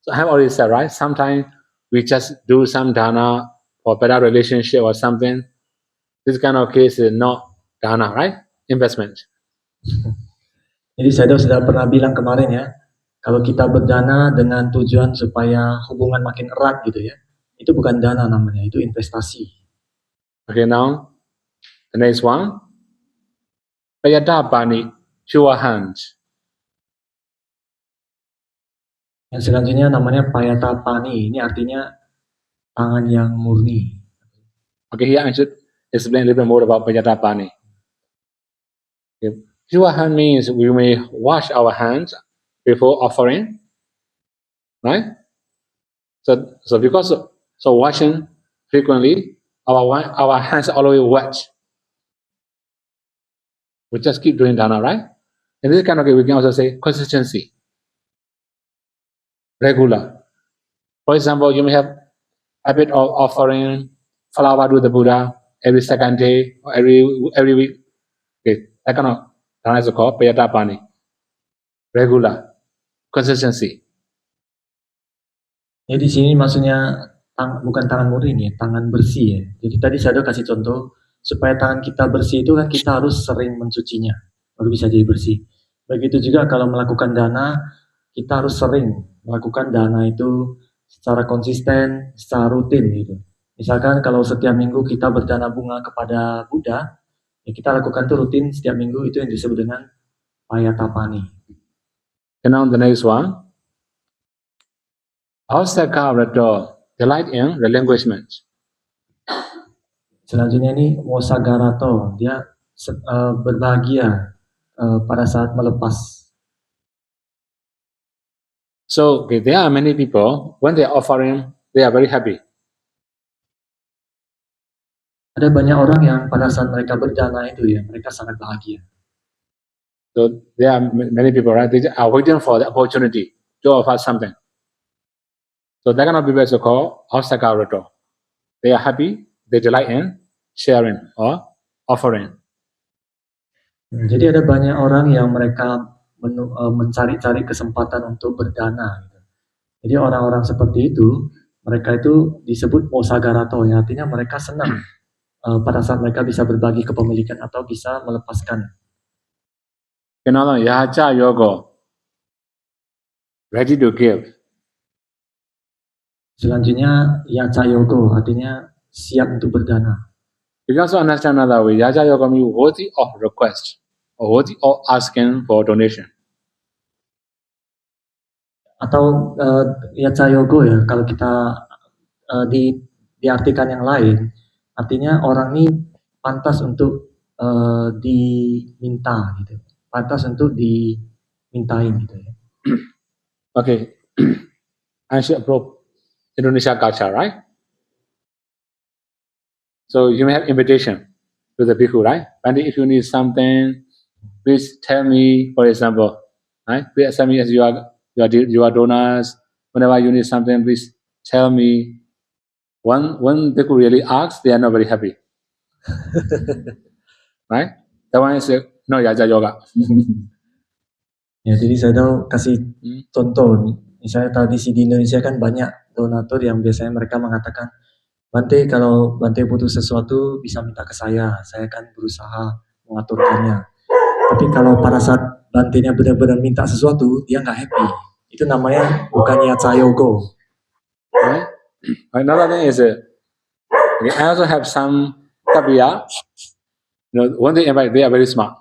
So I have already said, right? Sometimes we just do some dana for better relationship or something. This kind of case is not dana, right? Investment. Jadi saya sudah pernah bilang kemarin, ya, kalau kita berdana dengan tujuan supaya hubungan makin erat gitu, ya, itu bukan dana namanya, itu investasi. Okay, now the next one, Payata Bani, pure hand. Yang selanjutnya namanya Payata Pani, ini artinya tangan yang murni. Okay, here I should explain a little bit more about Payata Bani. Okay. Pure hand means we may wash our hands before offering, right? So washing frequently, our hands are always wet. We just keep doing dana, right? In this kind of case, we can also say consistency, regular. For example, you may have habit of offering flower to the Buddha every second day or every week. Okay, that kind of dana is called payatapani. Regular, consistency. Ya di sini maksudnya bukan tangan murni ya, tangan bersih ya. Jadi tadi saya udah kasih contoh supaya tangan kita bersih itu kan kita harus sering mencucinya baru bisa jadi bersih. Begitu juga kalau melakukan dana kita harus sering melakukan dana itu secara konsisten, secara rutin gitu. Misalkan kalau setiap minggu kita berdana bunga kepada Buddha, ya kita lakukan itu rutin setiap minggu, itu yang disebut dengan payatapani. And now the next one. Ausaka Rato, delight in relinquishment. Selanjutnya ini Mosagarato, dia berbahagia pada saat melepas. So okay, there are many people, when they are offering, they are very happy. Ada banyak orang yang pada saat mereka berdana itu ya, mereka sangat bahagia. So there are many people, right? They are waiting for the opportunity to offer something. So that kind of people is called Ausaka Rato. They are happy, they delight in sharing or offering. Jadi ada banyak orang yang mereka mencari-cari kesempatan untuk berdana. Jadi orang-orang seperti itu, mereka itu disebut Mosagarato, ya, artinya mereka senang pada saat mereka bisa berbagi kepemilikan atau bisa melepaskan. Kenapa Yahacha Yogo, ready to give. Selanjutnya Yacha Yogo, artinya siap untuk berdana. You can also understand another way. Yacha Yogo means worthy of request or worthy of asking for donation. Atau Yacha Yogo ya, kalau kita diartikan yang lain, artinya orang ini pantas untuk diminta gitu, pantas untuk dimintain gitu ya. Okay, I should approach Indonesia culture, right? So you may have invitation to the bhikkhu, right? And if you need something, please tell me, for example, right? Please tell me as you are donors. Whenever you need something, please tell me. When bhikkhu really asks, they are not very happy, right? That one is no Yaja Yoga. Ya, jadi saya tahu kasih contoh, misalnya tradisi di Indonesia kan banyak donatur yang biasanya mereka mengatakan, Bante kalau Bante butuh sesuatu bisa minta ke saya akan berusaha mengaturkannya. Tapi kalau pada saat Bante-nya benar-benar minta sesuatu, dia nggak happy. Itu namanya bukan Yacha Yogo. Right? Another thing is, I also have some tabiya. When they invite, they are very smart.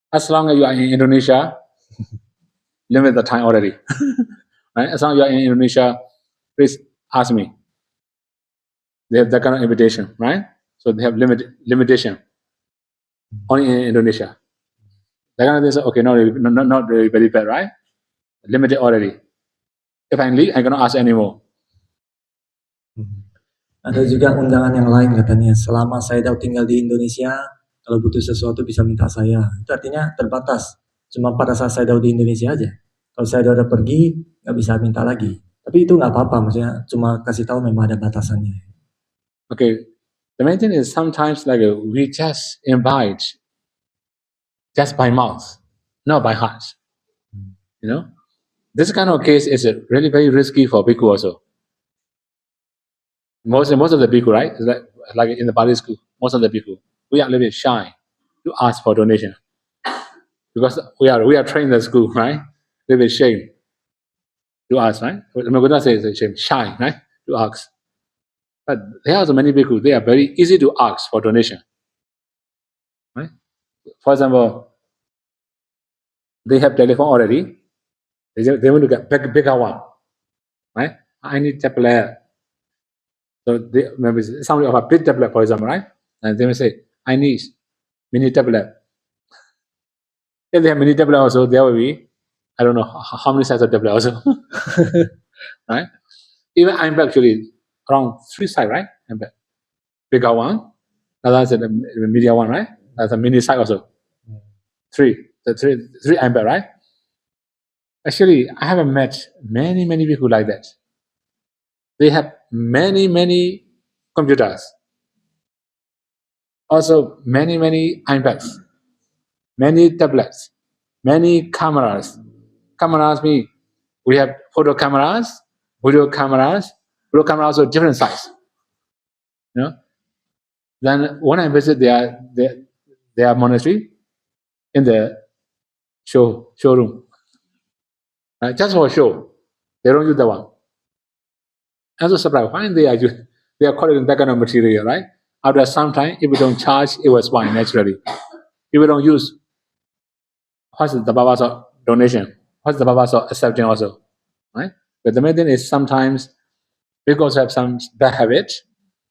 As long as you are in Indonesia, limit the time already. Right? As long as you are in Indonesia, please ask me. They have that kind of invitation, right? So they have limitation only in Indonesia. That kind of thing is okay, not really very bad, right? Limited already. If I leave, I cannot ask anymore. Ada juga undangan yang lain katanya, selama saya tinggal di Indonesia, kalau butuh sesuatu bisa minta saya. Itu artinya terbatas. Cuma pada saat saya di Indonesia aja. Kalau saya udah pergi, nggak bisa minta lagi. Tapi itu nggak apa-apa, maksudnya cuma kasih tahu memang ada batasannya. Okay, the main thing is sometimes like we just invite just by mouth, not by heart. You know, this kind of case is really very risky for bhikkhu also. Most of the bhikkhu, right? Like in the Pali school, most of the bhikkhu, we are a little bit shy to ask for donation because we are trained in the school, right? A little bit shame to ask, right? Buddha says shame, shy, right? To ask. But there are also many bhikkhu, they are very easy to ask for donation, right? For example, they have telephone already. They want to get bigger one, right? I need tablet. So maybe somebody of a big tablet, for example, right? And they will say, I need mini tablet. If they have mini tablet also, there will be, I don't know how many size of tablet also, right? Even I'm actually around 3 size, right? impact. Bigger one, that's the medium one, right? That's a mini size also. Three impact, right? Actually, I haven't met many people like that. They have many computers, also many iPads, many tablets, many cameras. Cameras mean we have photo cameras, video cameras. Video cameras are different size. You know. Then when I visit their monastery in the showroom, right? Just for show, they don't use that one. I'm so surprised. Why they are calling that kind of material, right? After some time, if we don't charge, it was fine naturally. If we don't use, what's the Baba's donation? What's the Baba's accepting also, right? But the main thing is sometimes because have some bad habit,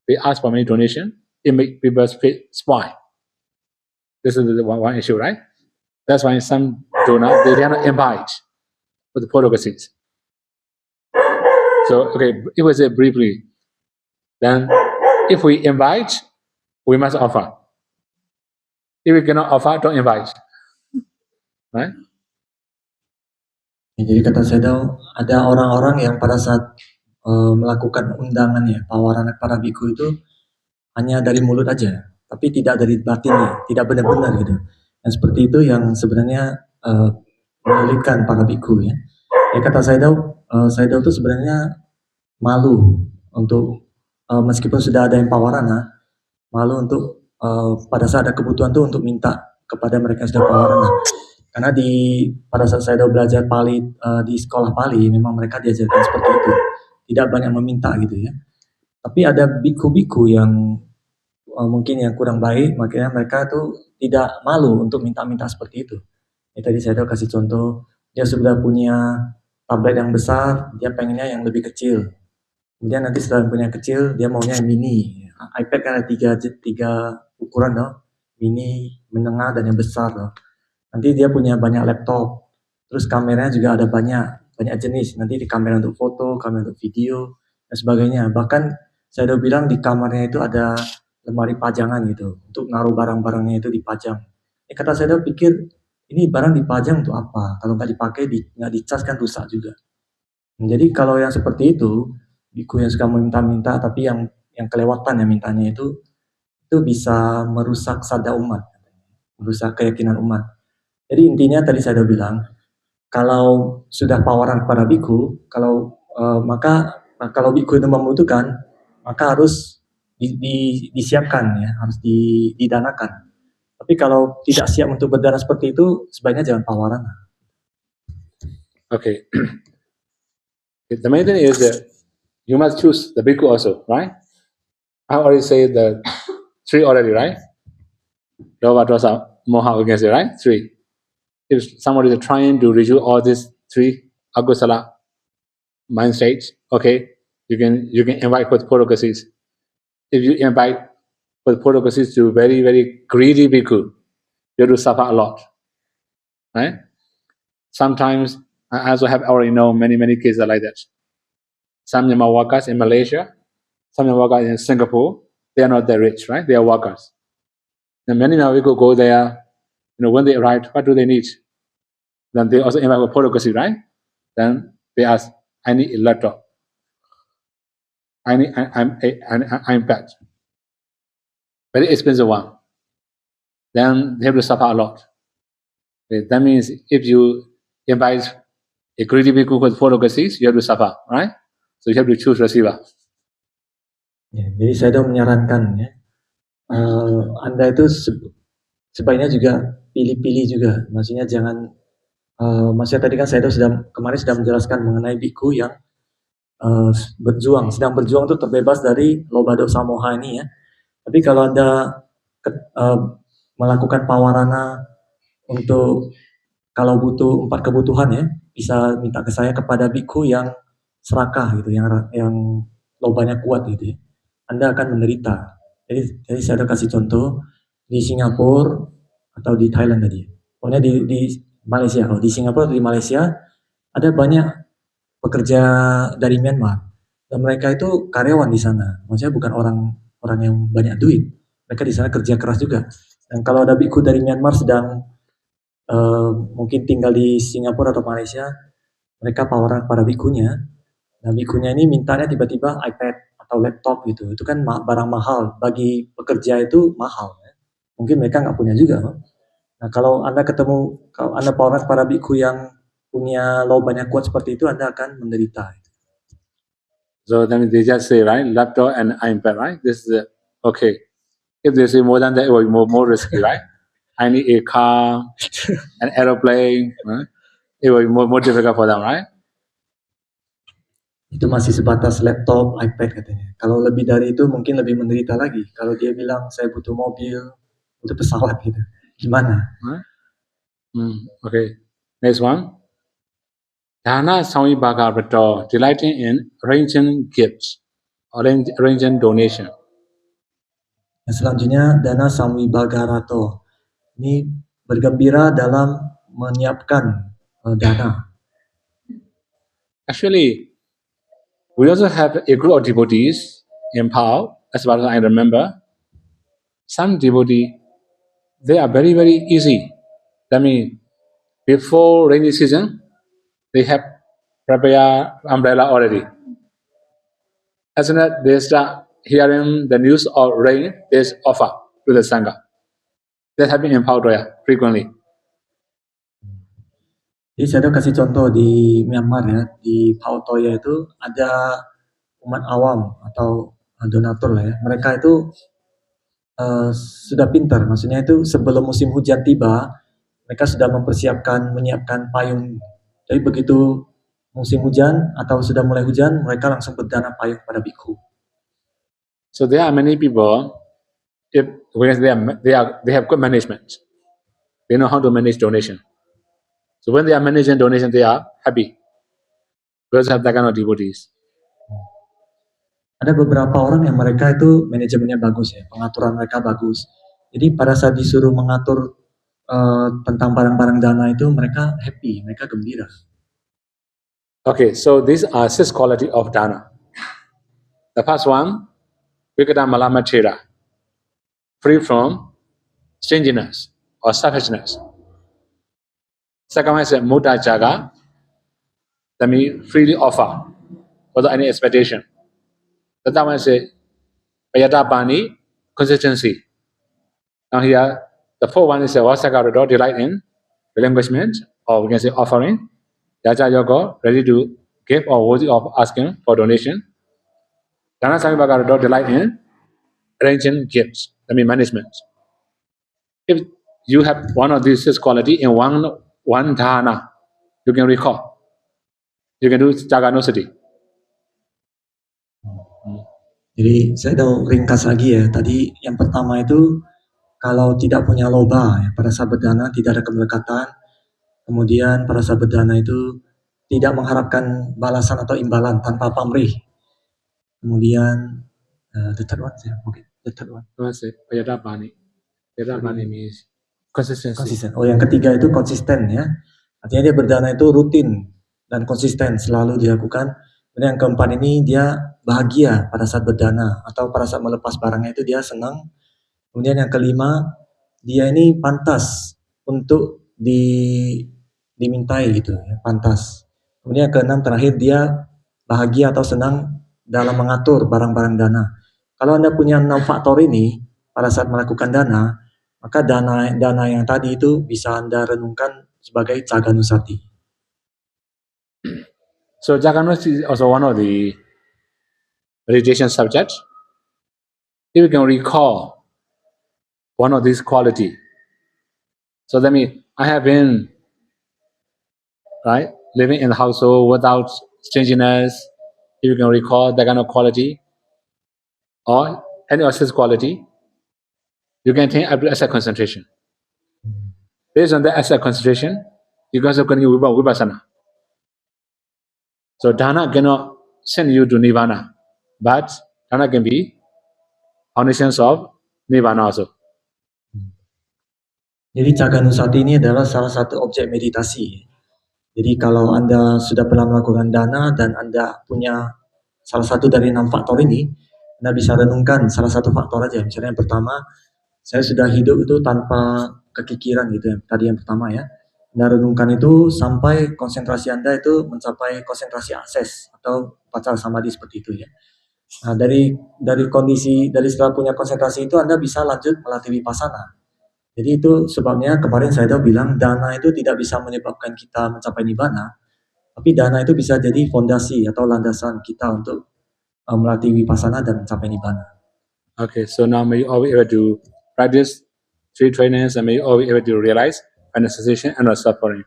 they ask for many donation. It make people's faith spoil. This is the one issue, right? That's why some donor they cannot invite for the protocolates. So okay, if we say briefly, then if we invite, we must offer. If we cannot offer, don't invite. Right? Ya, jadi kata Sayadaw, ada orang-orang yang pada saat melakukan undangan ya, tawaran para biku itu hanya dari mulut aja, tapi tidak dari batinnya, tidak benar-benar gitu. Dan seperti itu yang sebenarnya menyulitkan para biku ya. Ya kata Sayadaw itu sebenarnya malu untuk meskipun sudah ada yang pawarana, malu untuk pada saat ada kebutuhan tuh untuk minta kepada mereka yang sudah pawarana. Karena pada saat saya belajar Pali di sekolah Pali, memang mereka diajarkan seperti itu, tidak banyak meminta gitu ya. Tapi ada biku-biku yang mungkin yang kurang baik, makanya mereka tuh tidak malu untuk minta-minta seperti itu. Ya, tadi saya kasih contoh, dia sudah punya tablet yang besar, dia pengennya yang lebih kecil. Kemudian nanti setelah punya kecil, dia maunya yang mini. iPad kan ada tiga ukuran loh, mini, menengah, dan yang besar loh. Nanti dia punya banyak laptop, terus kameranya juga ada banyak jenis. Nanti di kamera untuk foto, kamera untuk video, dan sebagainya. Bahkan saya udah bilang di kamarnya itu ada lemari pajangan gitu, untuk naruh barang-barangnya itu dipajang. Kata saya udah pikir, ini barang dipajang untuk apa? Kalau nggak dipakai, nggak dicas kan rusak juga. Jadi kalau yang seperti itu, biku yang suka meminta-minta, tapi yang kelewatan ya mintanya itu bisa merusak sadar umat, merusak keyakinan umat. Jadi intinya tadi saya udah bilang, kalau sudah pawaran kepada biku, maka kalau biku itu membutuhkan, maka harus disiapkan ya, harus didanakan. Tapi kalau tidak siap untuk berdana seperti itu, sebaiknya jangan pawaran. Okay. The main thing is that you must choose the biku also, right? I already say the 3 already, right? Lova, dosa, moha, against it, right? 3. If somebody is trying to reduce all these 3 agusala mind states, okay, you can invite with protocolates. If you invite with protocolates to very greedy bhikkhu, you have to suffer a lot, right? Sometimes I also have already known many cases like that. Some Myanmar workers in Malaysia, some Myanmar workers in Singapore, they are not that rich, right? They are workers. And many Myanmar people go there. When they arrive, what do they need? Then they also invite with protocolates, right? Then they ask, I need a laptop. I'm iPad. Very expensive one. Then they have to suffer a lot. Okay, that means if you invite a greedy bhikkhu with protocolates, you have to suffer, right? So you have to choose receiver. Ya, jadi saya udah menyarankan ya, Anda itu sebaiknya juga pilih-pilih juga. Maksudnya jangan, maksudnya tadi kan saya itu kemarin sudah menjelaskan mengenai biku yang sedang berjuang untuk terbebas dari loba dosa moha ini ya. Tapi kalau Anda melakukan pawarana untuk kalau butuh 4 kebutuhan ya, bisa minta ke saya kepada biku yang serakah gitu, yang lobanya kuat gitu ya. Anda akan menderita. Jadi saya ada kasih contoh di Singapura atau di Thailand tadi. Pokoknya di Malaysia. Kalau di Singapura atau di Malaysia ada banyak pekerja dari Myanmar. Dan mereka itu karyawan di sana, maksudnya bukan orang yang banyak duit. Mereka di sana kerja keras juga. Dan kalau ada biku dari Myanmar sedang mungkin tinggal di Singapura atau Malaysia, mereka tawaran para bikunya. Nah, bikunya ini mintanya tiba-tiba iPad atau laptop gitu. Itu kan barang mahal. Bagi pekerja itu mahal. Ya. Mungkin mereka nggak punya juga. Nah, kalau Anda kalau Anda tawaran para biku yang punya banyak kuat seperti itu, Anda akan menderita. So then they just say, right, laptop and iPad, right? This is okay. If they say more than that, it will be more risky, right? I need a car, an aeroplane, right? It will be more difficult for them, right? Itu masih sebatas laptop, iPad katanya. Kalau lebih dari itu mungkin lebih menderita lagi. Kalau dia bilang saya butuh mobil, butuh pesawat gitu. Gimana? Okay. Next one. Dana Samvibhaga Rato, delighting in arranging gifts, arranging donation. Yang selanjutnya Dana Samvibhagarato. Ini bergembira dalam menyiapkan dana. Actually, we also have a group of devotees in Pau, as far as I remember. Some devotees, they are very, very easy. That means before rainy season, they have prepared umbrella already. As soon as they start hearing the news of rain, they offer to the Sangha. That happens in Pau Toya frequently. Jadi saya kasih contoh di Myanmar ya, di Pau Toya itu ada umat awam atau donatur lah ya. Mereka itu sudah pintar, maksudnya itu sebelum musim hujan tiba, mereka sudah menyiapkan payung. Jadi begitu musim hujan atau sudah mulai hujan, mereka langsung berdana payung pada biku. So there are many people, because they have good management, they know how to manage donation. So when they are managing donation, they are happy because have that kind of devotees. Ada beberapa orang yang mereka itu manajemennya bagus ya, pengaturan mereka bagus. Jadi pada saat disuruh mengatur tentang barang-barang dana itu mereka happy, mereka gembira. Okay, so these are 6 qualities of dana. The first one, Vikata Malamachera, free from stinginess or selfishness. Second one is Mudda Jaga, that means freely offer without any expectation. The third one is Payata Bani, consistency. Now here, the fourth one is Vasakarato, delight in relinquishment, or we can say offering. Yaja Yoga, ready to give or worthy of asking for donation. Dana Samvibhaga delight in arranging gifts, that means management. If you have one of these 6 qualities in one dana, you can recall. You can do Jaganosati. Jadi saya udah ringkas lagi ya. Tadi yang pertama itu kalau tidak punya loba ya, pada saat berdana tidak ada kemelekatan. Kemudian pada saat berdana itu tidak mengharapkan balasan atau imbalan tanpa pamrih. Kemudian the third one, the third one. Payata Bani. Payata Bani means consistency. Konsisten. Oh, yang ketiga itu konsisten ya. Artinya dia berdana itu rutin dan konsisten selalu dilakukan. Dan yang keempat ini dia bahagia pada saat berdana atau pada saat melepas barangnya itu dia senang. Kemudian yang kelima, dia ini pantas untuk dimintai gitu ya, pantas. Kemudian yang keenam terakhir dia bahagia atau senang dalam mengatur barang-barang dana. Kalau Anda punya 6 faktor ini pada saat melakukan dana, maka dana yang tadi itu bisa Anda renungkan sebagai Jaganusati. So Jaganusati is also one of the meditation subjects. If you can recall one of these qualities, so that means I have been living in the household without stinginess. If you can recall that kind of quality or any of this quality, you can attain asset concentration. Based on the asset concentration, you can also continue vipassana. So dana cannot send you to nirvana, but dana can be foundations of nirvana also. Jadi Jaganusati ini adalah salah satu objek meditasi. Jadi kalau Anda sudah pernah melakukan dana dan Anda punya salah satu dari 6 faktor ini, Anda bisa renungkan salah satu faktor aja. Misalnya yang pertama, saya sudah hidup itu tanpa kekikiran gitu ya. Tadi yang pertama ya. Anda renungkan itu sampai konsentrasi Anda itu mencapai konsentrasi akses atau pacar samadhi seperti itu ya. Nah, dari setelah punya konsentrasi itu Anda bisa lanjut melatih vipassana. Jadi itu sebabnya kemarin saya udah bilang dana itu tidak bisa menyebabkan kita mencapai nibbana, tapi dana itu bisa jadi fondasi atau landasan kita untuk melatih vipassana dan mencapai nibbana. Okay, so now may you all be able to practice three trainings and may you all be able to realize final cessation and not suffering.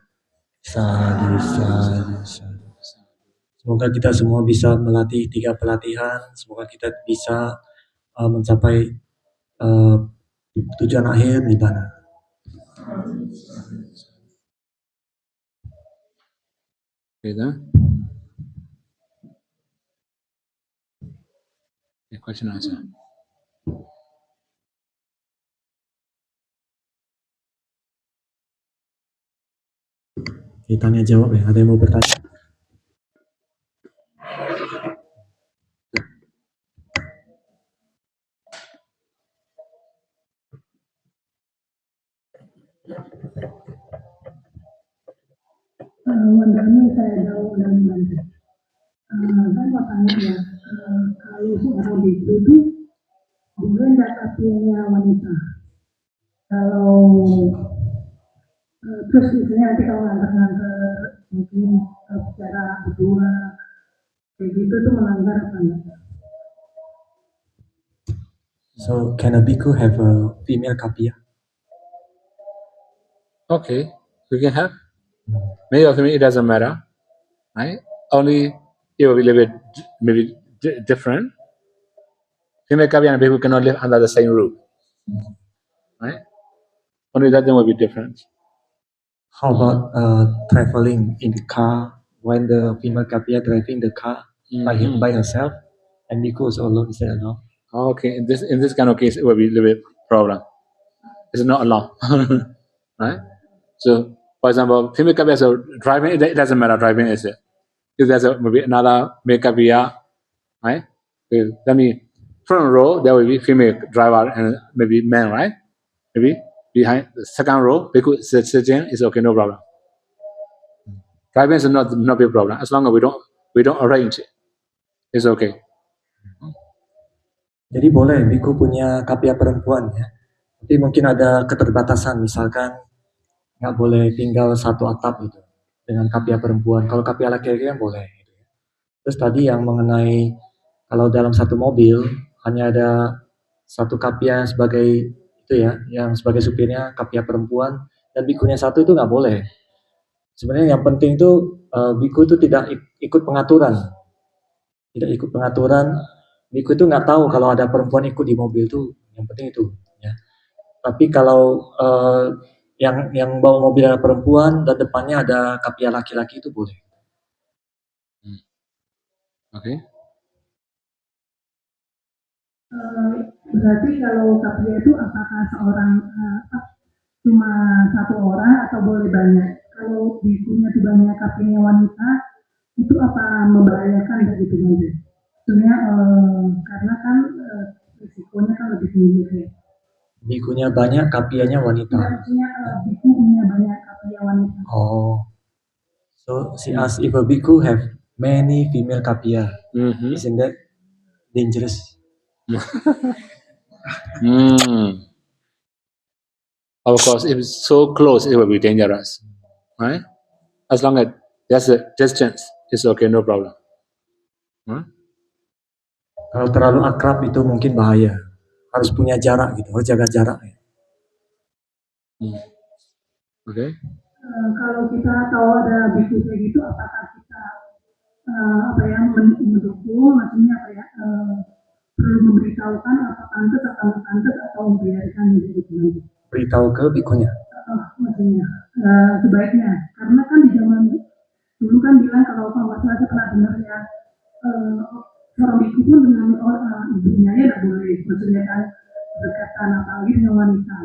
Sadhu, sadhu, sadhu. Semoga kita semua bisa melatih 3 pelatihan, semoga kita bisa mencapai tujuan akhir nibbana. Okay, then. Okay, question answer. Tanya jawab ya, ada yang mau bertanya? Wandani saya jauh dan bantu. Saya mau tanya ya, kalau seorang biku itu boleh nggak kakinya wanita? Kalau terus misalnya nanti kalau nganter-nganter mungkin secara berdua kayak gitu tuh melanggar apa enggak? So can a bhikkhu have a female kapia? Okay, we can have. Male or female, it doesn't matter, right? Only it will be a little bit maybe different. Female Kavi and Bhikkhu cannot live under the same roof, right? Only that thing will be different. How about traveling in the car when the female kapia driving the car by herself and bhikkhu is alone? Is that allowed? Okay, in this kind of case, it will be a little bit problem. It's not allowed, right? So, for example, female Kavi is driving. It doesn't matter driving is it. If there's maybe another male Kaviya, right? That means front row there will be female driver and maybe man, right? Maybe behind the second row, because sitting is okay, no problem. Driving is not big problem as long as we don't arrange it. It's okay. Jadi boleh bhikkhu punya kapia perempuan ya. Tapi mungkin ada keterbatasan, misalkan nggak boleh tinggal satu atap gitu dengan kapia perempuan. Kalau kapia laki-laki kan boleh. Gitu. Terus tadi yang mengenai kalau dalam satu mobil hanya ada satu kapia sebagai itu ya, yang sebagai supirnya kapia perempuan dan bikunya satu itu nggak boleh. Sebenarnya yang penting itu biku itu tidak ikut pengaturan, Biku itu nggak tahu kalau ada perempuan ikut di mobil itu, yang penting itu. Ya. Tapi kalau yang bawa mobil ada perempuan dan depannya ada kapia laki-laki itu boleh. Okay. Berarti kalau kapia itu apakah seorang cuma satu orang atau boleh banyak? Kalau bikunya itu banyak kapinya wanita, itu apa membahayakan begitu banget? Sebenarnya karena kan risikonya kan lebih tinggi ya. Bikunya banyak, kapianya wanita. Maksudnya bikunya banyak, kapia wanita. Oh, so she asked if a bhikkhu have many female kapia, isn't that dangerous? Of course, if it's so close, it will be dangerous, right? As long as there's a distance, it's okay, no problem. Kalau terlalu akrab itu mungkin bahaya. Harus punya jarak gitu, harus jaga jarak. Okay. Kalau kita tahu ada bhikkhu kayak gitu, apakah kita mendukung, maksudnya perlu memberitahukan apa pantas atau nggak pantas atau membiarkan gitu? Beritahu ke bikunya. Maksudnya sebaiknya, karena kan di zaman dulu kan bilang kalau saya pernah dengar ya seorang biku pun dengan ibunya ya tidak boleh, maksudnya kan berdekatan apalagi dengan wanita.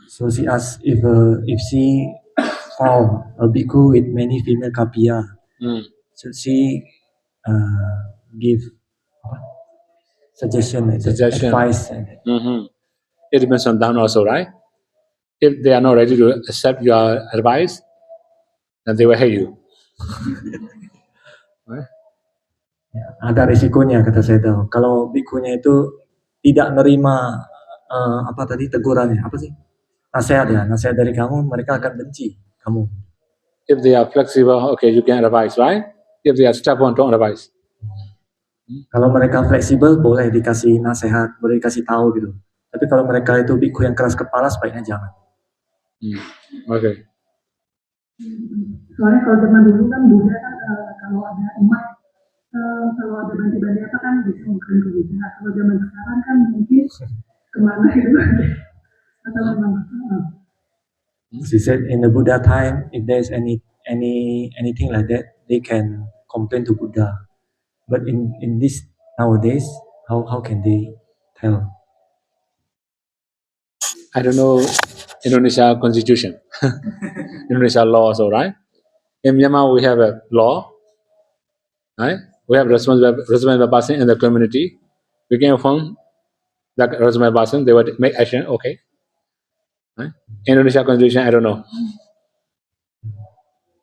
So she asked if she found a bhikkhu with many female kapia, should she give suggestion, advice? It depends on them also, right? If they are not ready to accept your advice, then they will hate you. Right? Ya, ada risikonya kata Sayadaw. Kalau bikunya itu tidak menerima tegurannya, apa sih? Nasihat dari kamu, mereka akan benci kamu. If they are flexible, okay, you can advise, right? If they are stubborn, don't advise. Kalau mereka fleksibel, boleh dikasih nasihat, boleh dikasih tahu gitu. Tapi kalau mereka itu biku yang keras kepala, sebaiknya jangan. Okay. Soalnya kalau zaman dulu kan Buddha kan kalau ada umat kalau ada banti-banti apa kan bisa mengklaim ke Buddha. Kalau zaman sekarang kan mungkin kemana itu atau memang She said in the Buddha time, if there's anything like that, they can complain to Buddha. But in this nowadays, how can they tell? I don't know Indonesia constitution, Indonesia law also, right? In Myanmar, we have a law, right? We have responsible person in the community. We can inform that responsible person, they will make action, okay. Right? Indonesia constitution, I don't know.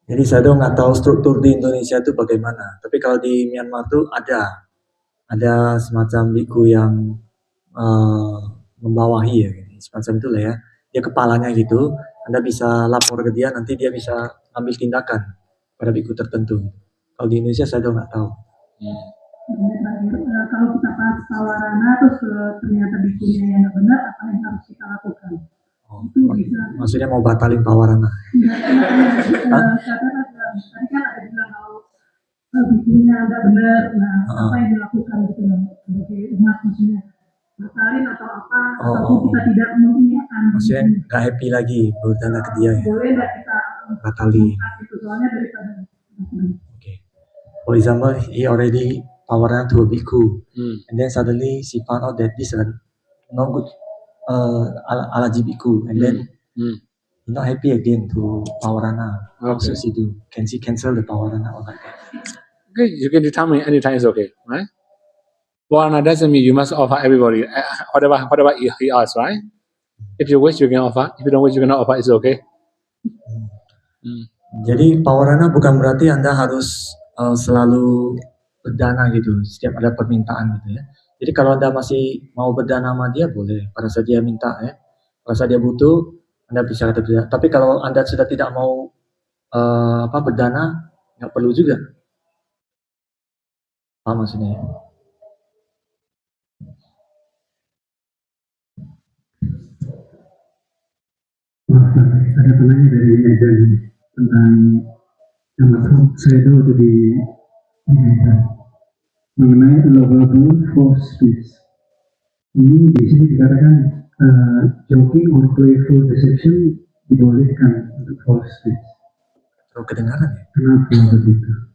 Jadi saya nggak tahu struktur di Indonesia itu bagaimana. Tapi kalau di Myanmar tuh ada semacam biku yang membawahi ya, semacam itu lah ya. Dia kepalanya gitu. Anda bisa lapor ke dia, nanti dia bisa ambil tindakan pada biku tertentu. Kalau di Indonesia saya nggak tahu. Kalau kita pas tawarana terus ternyata bikunya yang nggak benar, apa yang harus kita lakukan? Itu bisa. Maksudnya mau batalin tawarana? Tadi kan ada bilang kalau bikunya nggak benar, nah apa yang dilakukan gitu sebagai umat maksudnya batalin atau apa? Atau kita tidak mengiyakan? Maksudnya nggak happy lagi bertanya ke dia ya? Boleh nggak kita batalin? Itu soalnya daripada. Okay. For example, he already tawarana to a bhikkhu, and then suddenly she found out that this is not good alaji bhikkhu, and then he's not happy again to tawarana. What should she do? Can she cancel the tawarana or like that? Okay, you can determine anytime is okay, right? Tawarana doesn't mean you must offer everybody whatever he asks, right? If you wish, you can offer. If you don't wish, you cannot offer. It's okay. Jadi tawarana bukan berarti Anda harus selalu berdana gitu, setiap ada permintaan gitu ya. Jadi kalau Anda masih mau berdana sama dia boleh, pada saat dia minta ya, pada saat dia butuh Anda bisa kata tidak. Tapi kalau Anda sudah tidak mau berdana, nggak perlu juga. Apa maksudnya? Ada penanya dari Medan tentang Sayadaw itu di Medan mengenai allowable for speech. Ini di sini dikatakan joking or playful deception dibolehkan untuk false speech. Terus kedengaran ya? Kenapa begitu?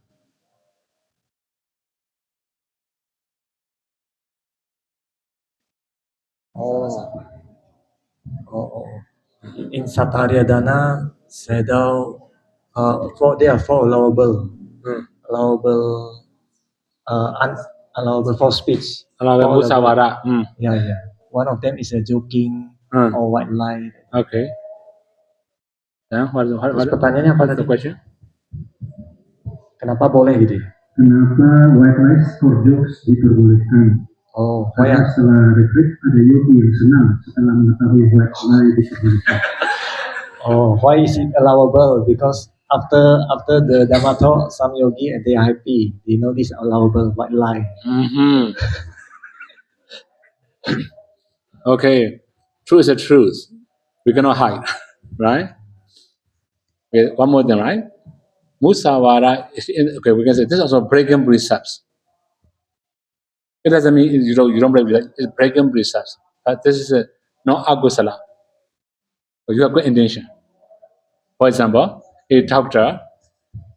In Sattva-Dana, Sayadaw, there are four allowable false speech. Allowable musawara. Yeah. One of them is a joking or white lie. Okay. Yeah, what pertanyaannya apa tadi? The question? Kenapa boleh gitu ya? Kenapa white lies or jokes diperbolehkan? Karena setelah retreat ada yogi yang senang setelah mengetahui white lie diperbolehkan. Why is it allowable? Because after the Dhamma talk, some yogi they are happy. They know this allowable white lie. Okay, truth is a truth. We cannot hide, right? Okay, one more thing, right? Musawara is we can say this is also breaking precepts. It doesn't mean you don't break precepts. It's breaking precepts. But this is not agusala. You have good intention. For example, a doctor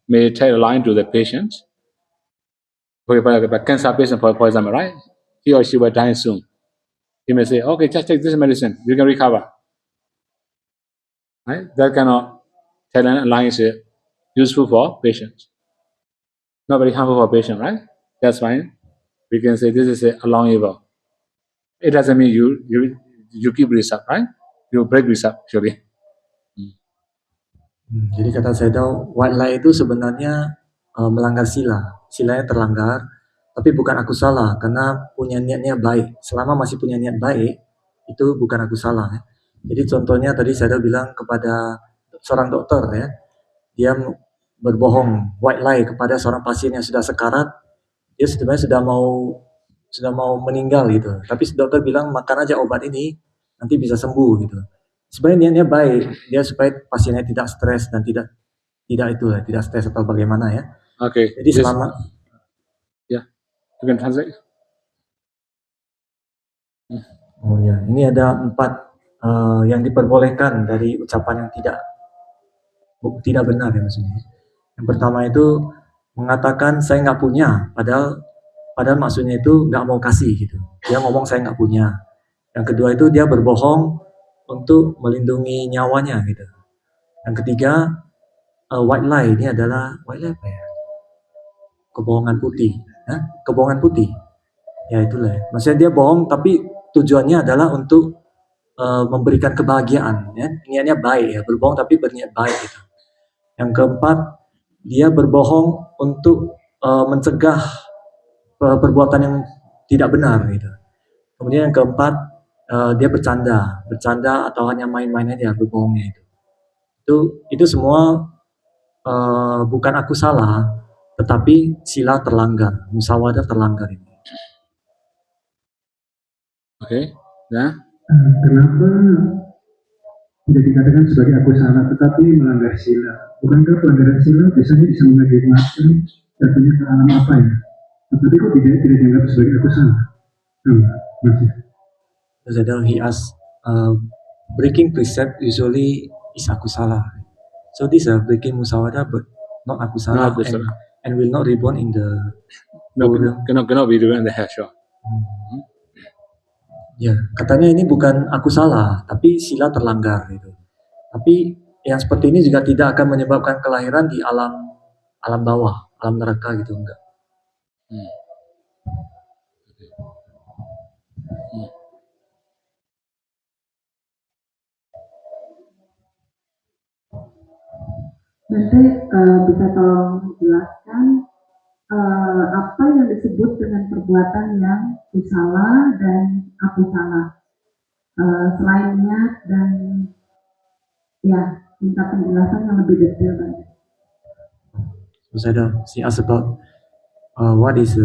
may tell a line to the patient. For example, cancer patient, for example, right? He or she will die soon. He may say, okay, just take this medicine. You can recover. Right? That kind of line is useful for patients. not very harmful for patient, right? That's fine. We can say this is a long evil. It doesn't mean you keep reserve, right? You break reserve actually. Jadi kata Sayadaw, white lie itu sebenarnya melanggar sila. Silanya terlanggar, tapi bukan aku salah karena punya niatnya baik. Selama masih punya niat baik, itu bukan aku salah. Ya. Jadi contohnya tadi Sayadaw bilang kepada seorang dokter ya, dia berbohong, white lie kepada seorang pasien yang sudah sekarat, dia sebenarnya sudah mau meninggal gitu. Tapi dokter bilang makan aja obat ini, nanti bisa sembuh gitu. Sebenarnya niatnya baik, dia supaya pasiennya tidak stres dan tidak stres atau bagaimana ya. Okay. Jadi selama you can translate. Oh ya, ini ada 4 yang diperbolehkan dari ucapan yang tidak benar ya maksudnya. Yang pertama itu mengatakan saya nggak punya, padahal maksudnya itu nggak mau kasih gitu. Dia ngomong saya nggak punya. Yang kedua itu dia berbohong untuk melindungi nyawanya gitu. Yang ketiga white lie, ini adalah white lie apa ya? Kebohongan putih. Kebohongan putih. Ya itulah. Maksudnya dia bohong tapi tujuannya adalah untuk memberikan kebahagiaan. Ya. Niatnya baik ya, berbohong tapi berniat baik gitu. Yang keempat, dia berbohong untuk mencegah perbuatan yang tidak benar gitu. Kemudian yang keempat, dia bercanda atau hanya main-main aja berbohongnya itu. Itu semua bukan aku salah, tetapi sila terlanggar, musawadah terlanggar ini. Okay, ya. Kenapa tidak dikatakan sebagai aku salah, tetapi melanggar sila? Bukankah pelanggaran sila biasanya bisa mengakibatkan jatuhnya ke alam apa ya? Tetapi kok tidak dianggap sebagai aku salah? Masih. He asked, breaking precept usually is aku salah. So this is breaking musawadah, but not aku salah, and will not reborn in the cannot be reborn in the hell, sure. Ya, katanya ini bukan aku salah, tapi sila terlanggar gitu. Tapi yang seperti ini juga tidak akan menyebabkan kelahiran di alam bawah, alam neraka gitu, enggak. Nanti bisa tolong jelaskan apa yang disebut dengan perbuatan yang aku salah dan aku salah, selainnya, dan ya minta penjelasan yang lebih detail lagi. She asked about what is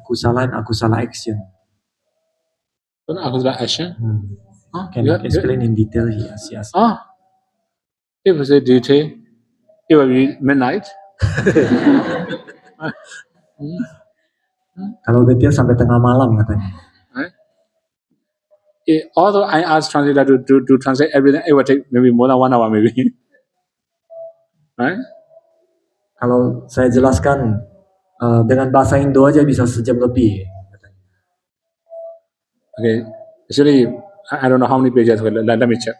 kusala and akusala action. Akusala action? Can you explain in detail? She asked. If we say detail, it will be midnight. Kalau detail sampai tengah malam katanya. Although I asked translator to translate everything, it will take maybe more than 1 hour maybe. Right? Kalau saya jelaskan dengan bahasa Indo aja bisa sejam lebih. Okay, actually I don't know how many pages. Let me check.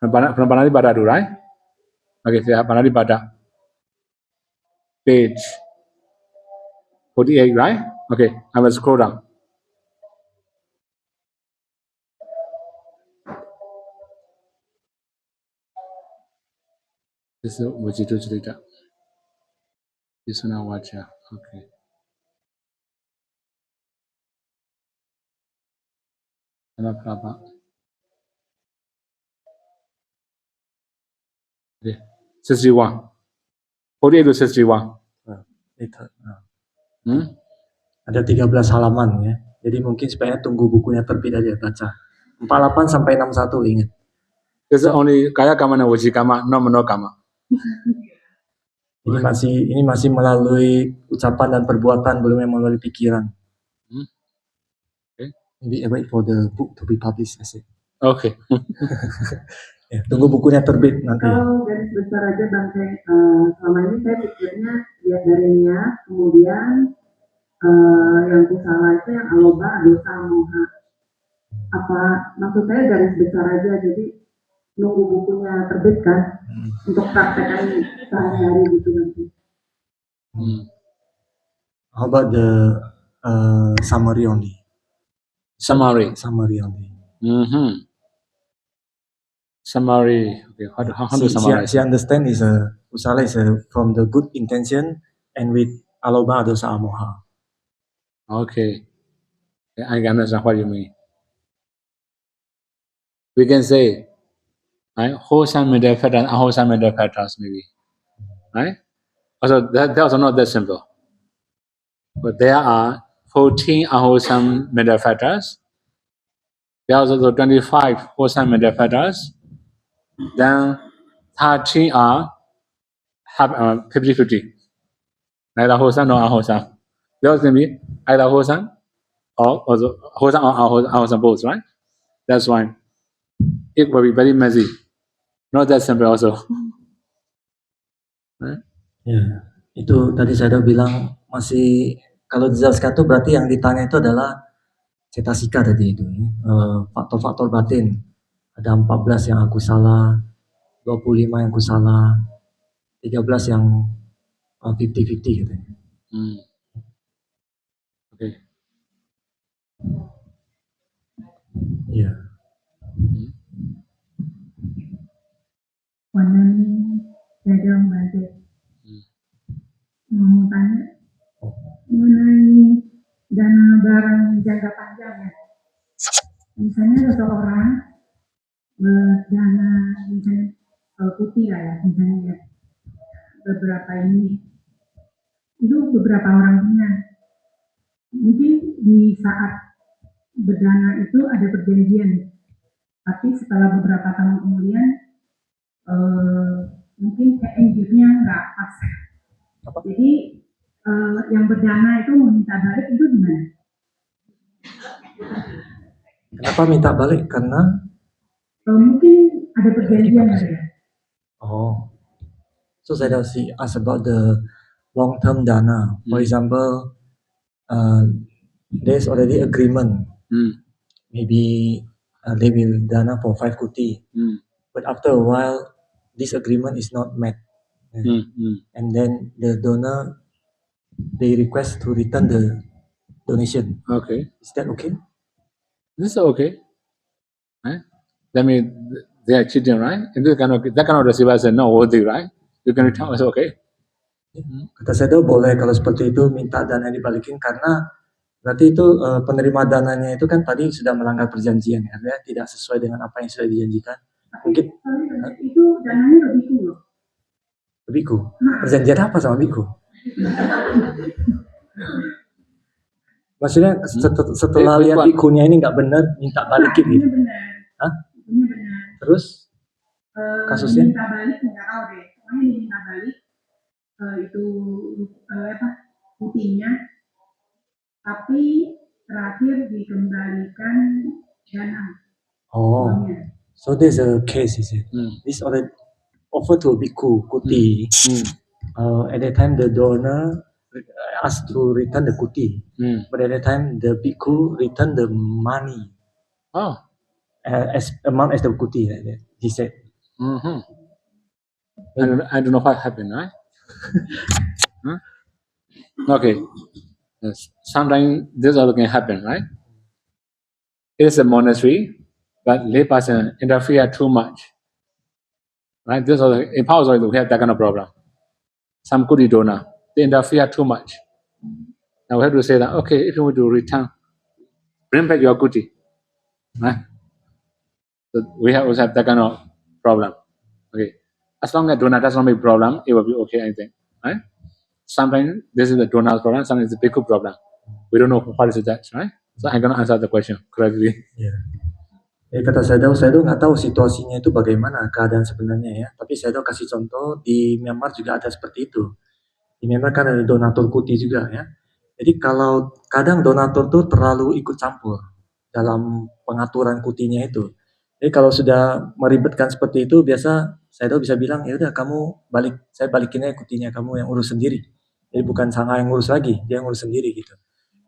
From Panadi Bada, right? Okay, so Panadi Bada. Page 48, right? Okay, I will scroll down. This is Vajitu Charita. This one I watch, yeah. Okay. Prabha. Okay. 61. 48 to 61. Ada 13 halaman ya. Jadi mungkin supaya tunggu bukunya terbit aja baca. 48 sampai 61 ingat. This is only kaya kama na waji kama, no mano kama. Ini masih melalui ucapan dan perbuatan, belum yang melalui pikiran. Okay. Maybe I wait for the book to be published. Okay. Ya, tunggu bukunya terbit nanti. Kalau garis besar aja Bang, selama ini saya pikirnya lihat dari niat, kemudian yang salah itu yang aloba, dosa, moha. Apa maksud saya garis besar aja, jadi nunggu bukunya terbit kan untuk praktekan sehari-hari gitu nanti. How about the summary only? Summary. Summary only. Summary. Okay, how to summarize? She understand is usala is from the good intention and with aloba dosa amoha. Okay. I can understand what you mean. We can say, right, wholesome middle factors, unwholesome middle factors, maybe. Right? Also, that also not that simple. But there are 14 unwholesome middle factors. There are also 25 wholesome middle factors. Then 13 are 50-50. Neither wholesome nor unwholesome. There can be either wholesome or also wholesome or unwholesome both, right? That's why it will be very messy. Not that simple also. Right? Ya, itu tadi saya udah bilang masih kalau dijelaskan tuh berarti yang ditanya itu adalah cetasika tadi itu, faktor-faktor batin. Ada 14 yang aku salah, 25 yang aku salah, 13 yang 50-50 katanya. Okay. Iya. Warnanya beda banget. Mau tanya mengenai dana barang jangka panjang ya. Misalnya seseorang berdana misalnya putih lah ya, misalnya ya, beberapa ini itu beberapa orang punya. Mungkin di saat berdana itu ada perjanjian, tapi setelah beberapa tahun kemudian mungkin engagement-nya nggak pas. Jadi yang berdana itu meminta balik itu gimana? Kenapa minta balik? Karena mungkin ada perjanjian ya. Oh, so saya see ask about the long-term dana. For example, there's already agreement. Maybe they will dana for 5 kuti. But after a while, this agreement is not met. And then the donor, they request to return the donation. Okay. Is that okay? This is okay. Right? That means they are cheating, right? And that kind of receiver is not worthy, right? You can return, it's okay. Kata saya tuh boleh kalau seperti itu minta dana dibalikin karena berarti itu penerima dananya itu kan tadi sudah melanggar perjanjian ya, tidak sesuai dengan apa yang sudah dijanjikan. Mungkin itu dananya lebih loh. Biku. Perjanjian apa sama Biku? Maksudnya setelah lihat Bikunya ini nggak benar, minta balikin gitu. Hah? Benar. Terus kasusnya? Minta balik nggak tahu deh. Pokoknya diminta balik itu putihnya, tapi terakhir dikembalikan dana. Oh, so there's a case, is it? This already offered to a Biku kuti. At that time, the donor asked to return the kuti, but at that time, the Biku returned the money. Oh, as amount as the kuti, like that, he said. I don't know what happened, right? Okay. Yes. Sometimes this also can happen, right? It is a monastery, but layperson interfere too much. Right? This also in power we have that kind of problem. Some kuti donor, they interfere too much. Now we have to say that, okay, if you want to return, bring back your kuti. Right? So we also have that kind of problem. Okay. As long as donor does not make problem, it will be okay, I think. Right? Sometimes this is the donor's problem, sometimes it's a bhikkhu problem. We don't know what is that, right? So I'm going to answer the question correctly. Ya kata saya tuh nggak tahu situasinya itu bagaimana keadaan sebenarnya ya. Tapi saya tuh kasih contoh di Myanmar juga ada seperti itu. Di Myanmar kan ada donatur kuti juga ya. Jadi kalau kadang donatur tuh terlalu ikut campur dalam pengaturan kutinya itu. Jadi kalau sudah meribetkan seperti itu, biasa saya tuh bisa bilang ya udah kamu balik, saya balikin aja kutinya, kamu yang urus sendiri. Jadi bukan sangha yang ngurus lagi, dia yang ngurus sendiri gitu.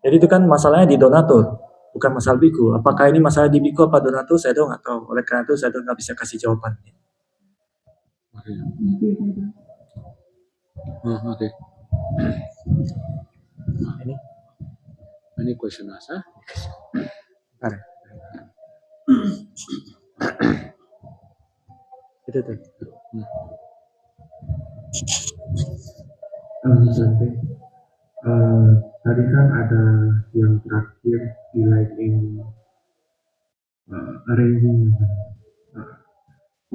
Jadi itu kan masalahnya di donatur. bukan masalah biku. Apakah ini masalah di biku apa donatur, saya nggak tahu. Oleh karena itu saya nggak bisa kasih jawaban. Okay. Nanti saya Okay. Ini Any question asked? Huh? ada. Itu tuh. Santai. Tadi kan ada yang terakhir like in arranging.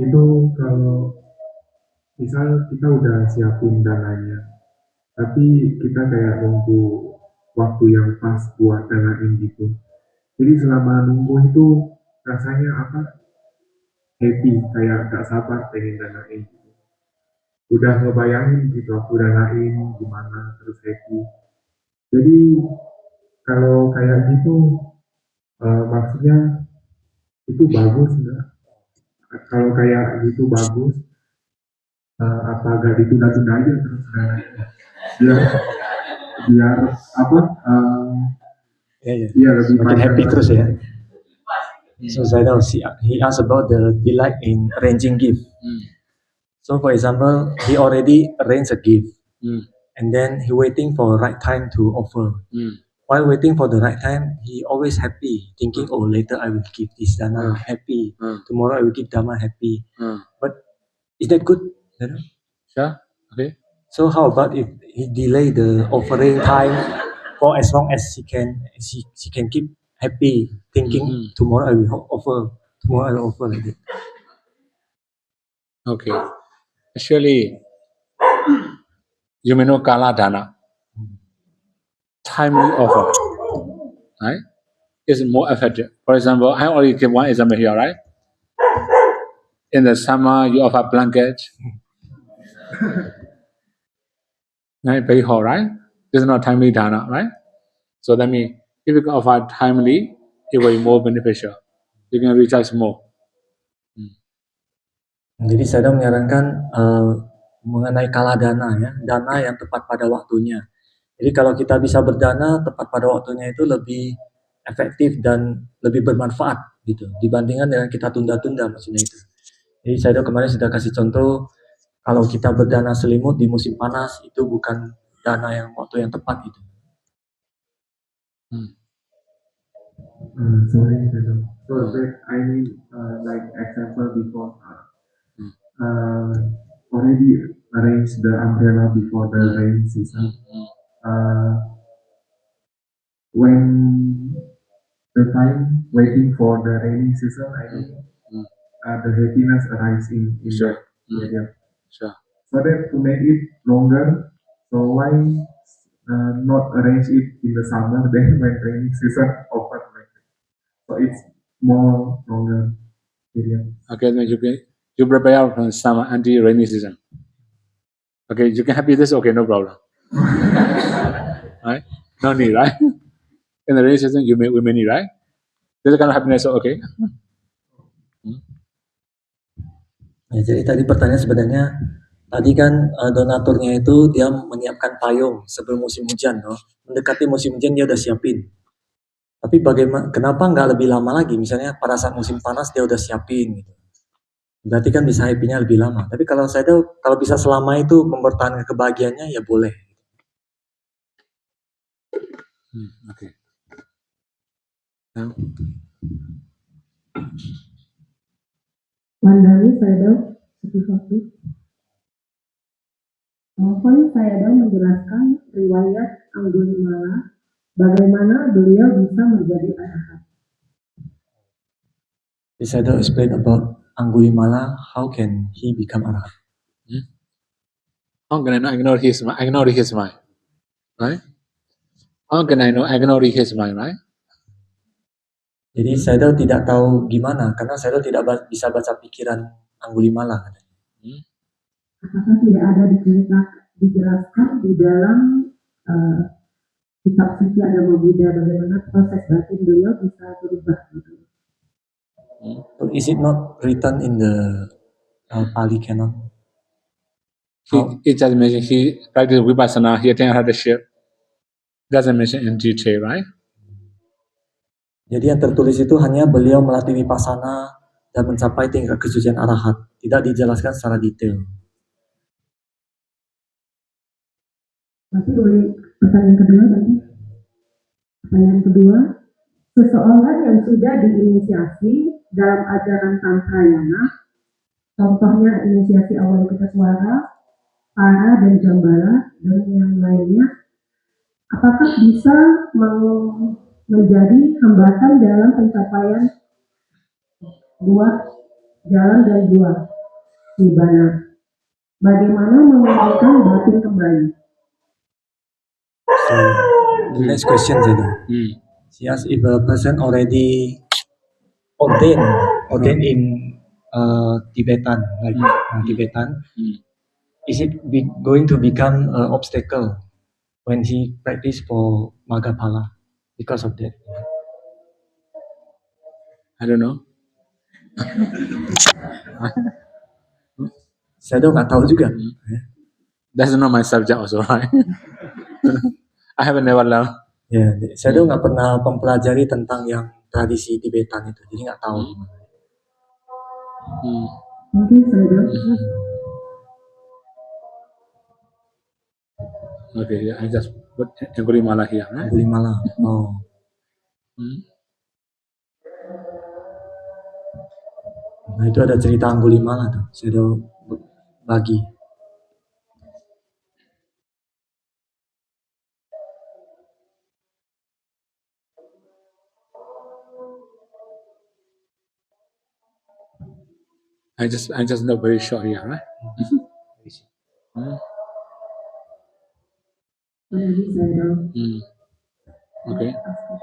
Itu kalau misal kita udah siapin dananya, tapi kita kayak nunggu waktu yang pas buat danain gitu. Jadi selama nunggu itu rasanya apa? Happy, kayak gak sabar pengen danain. Udah ngebayangin gitu aku danain gimana, terus happy. Jadi kalau kayak gitu maksudnya itu bagus enggak? Kalau kayak gitu bagus, apa gak ditunda-tunda aja terus biar biar apa? Ya. Lebih Makin happy panjang terus lagi. ya. So Zaidal, he asked about the delight in arranging gift. So for example, he already arranged a gift, and then he waiting for right time to offer. While waiting for the right time, he always happy, thinking, oh, later I will give this dana happy. Tomorrow I will give dharma happy. But is that good? You know? Sure. Okay. So how about if he delay the offering time for as long as he can keep happy, thinking tomorrow I will offer, tomorrow I will offer like that. Okay. Actually, you may know Kala Dana. Timely offer, right, is more effective. For example, I already give one example here, right? In the summer, you offer blanket, right? Very hot, right? This is not timely dana, right? So that means if you can offer timely, it will be more beneficial. You can recharge more. Jadi saya menyarankan mengenai kala dana ya, dana yang tepat pada waktunya. Jadi kalau kita bisa berdana tepat pada waktunya itu lebih efektif dan lebih bermanfaat gitu dibandingkan dengan kita tunda-tunda maksudnya itu. Jadi saya kemarin sudah kasih contoh kalau kita berdana selimut di musim panas itu bukan dana yang waktu yang tepat gitu. Sorry, so that I mean like example before already arranged the umbrella before the rain season. When the time waiting for the rainy season, I think the happiness arises in Sure. that area. Sure. So that to make it longer, so why not arrange it in the summer then when rainy season over? So it's more longer period. Okay, then you prepare from summer until rainy season. Okay, you can happy this. Okay, no problem. Right? No need, right? In the rainy season, we may need, right? This kind of happiness, okay. Ya, jadi tadi pertanyaan sebenarnya tadi kan donaturnya itu dia menyiapkan payung sebelum musim hujan, no? Mendekati musim hujan dia udah siapin. Tapi bagaimana? Kenapa nggak lebih lama lagi? Misalnya pada saat musim panas dia udah siapin, gitu. Berarti kan bisa happy-nya lebih lama. Tapi kalau saya tahu kalau bisa selama itu mempertahankan kebahagiaannya ya boleh. Okay. Now. Mandali Sayadaw satu-satu. Mohon Sayadaw menjelaskan riwayat Anggulimala bagaimana beliau bisa menjadi arahat. Sayadaw explain about Anggulimala, how can he become arahat? How can I not ignore his mind? Right? How can I not ignore his mind, right? Jadi Sayadaw tidak tahu gimana karena Sayadaw tidak bisa baca pikiran Anggulimala. Apakah tidak ada dijelaskan di dalam kitab suci agama Buddha bagaimana proses batin beliau bisa berubah? Is it not written in the Pali canon? It just mentioned he practiced vipassana, he attended hardship. Doesn't mention in detail, right? Jadi yang tertulis itu hanya beliau melatih vipassana dan mencapai tingkat kesucian arahat, tidak dijelaskan secara detail. Berarti boleh pertanyaan kedua tadi. Pertanyaan kedua, seseorang yang sudah diinisiasi dalam ajaran Tantrayana, contohnya inisiasi awal kita suara, para dan jambala dan yang lainnya, apakah bisa menjadi hambatan dalam pencapaian dua jalan dan dua nibbana? Bagaimana memulihkan batin kembali? So the next question Zedo. Hmm. She asks if a person already ordained in Tibetan, like Tibetan, is it going to become an obstacle when he practice for Maggaphala because of that? I don't know. Saya nggak tahu juga. That's not my subject also, right? I haven't never learned. Ya, saya nggak pernah mempelajari tentang yang tradisi Tibetan itu, jadi nggak tahu. Mungkin saya Okay, yeah, I just put Angulimala here, right? Angulimala. Oh. Nah, itu ada cerita Angulimala tuh. Saya udah bagi. I just know very short here, right? Okay.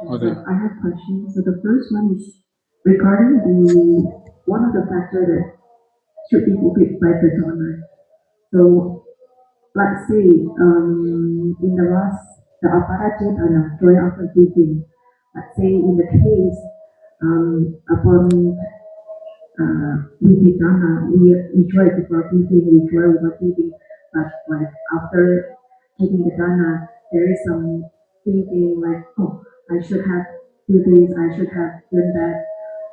Okay. I have questions. So the first one is regarding one of the factors that should be fulfilled by persona. So let's say in the aparajitana, joy after giving. Let's say in the case upon Vijitana, we try before giving, we try over giving, but like after giving the dana, there is some thinking like, oh, I should have do this, I should have done that.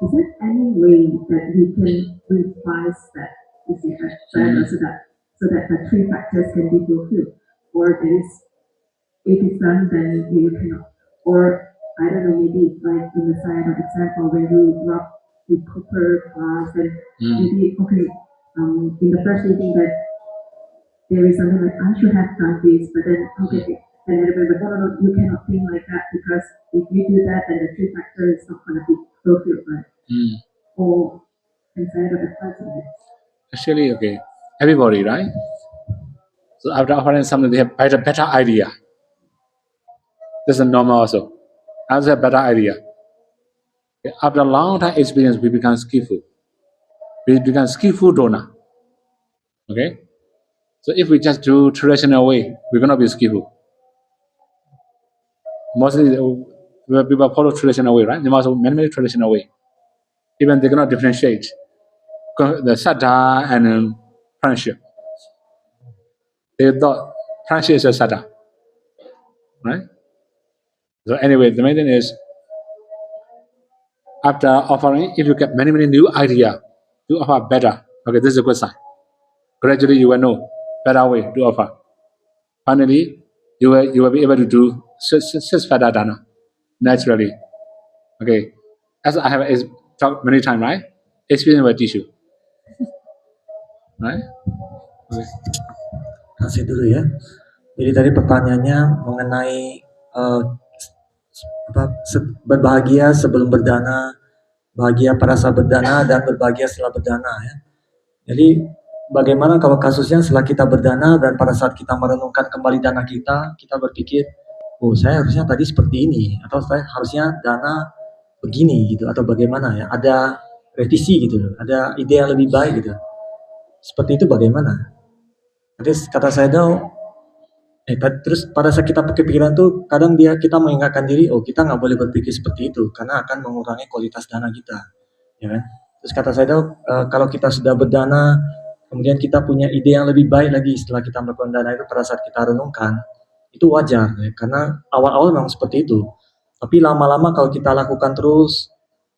Is there any way that we can revise that? Is it so that the three factors can be fulfilled, or if it's done, then you cannot, or I don't know, maybe like in the side of example when you rub the copper glass and maybe okay, in the first thinking that there is something like I should have done this, but then okay, and everybody, but no, you cannot think like that because if you do that, then the three factors is not going to be fulfilled, right? Or inside of the person. Actually, okay, everybody, right? So after offering something, they have better idea. This is normal also. As a better idea. Okay, after a long time experience, we become skillful. We become skillful donor. Okay? So if we just do traditional way, we're gonna be skillful. Mostly people follow traditional way, right? There are many traditional way. Even they cannot differentiate the saddha and friendship. They thought friendship is a saddha. Right? So anyway, the main thing is after offering, if you get many new idea to offer better, okay, this is a good sign. Gradually you will know better way to offer. Finally, you will be able to do six fada dana naturally. Okay, as I have talked many times, right? Experience will teach you, right? Okay. Kasih dulu ya. Jadi tadi pertanyaannya mengenai berbahagia sebelum berdana, bahagia pada saat berdana, dan berbahagia setelah berdana ya. Jadi bagaimana kalau kasusnya setelah kita berdana dan pada saat kita merenungkan kembali dana kita berpikir, oh saya harusnya tadi seperti ini, atau saya harusnya dana begini gitu, atau bagaimana ya, ada revisi gitu, ada ide yang lebih baik gitu. Seperti itu bagaimana? Terus kata saya dong, terus pada saat kita pakai pikiran tuh kadang kita mengingatkan diri, oh kita nggak boleh berpikir seperti itu karena akan mengurangi kualitas dana kita, ya kan? Terus kata saya dong, kalau kita sudah berdana, kemudian kita punya ide yang lebih baik lagi setelah kita melakukan dana itu pada saat kita renungkan, itu wajar, ya, karena awal-awal memang seperti itu. Tapi lama-lama kalau kita lakukan terus,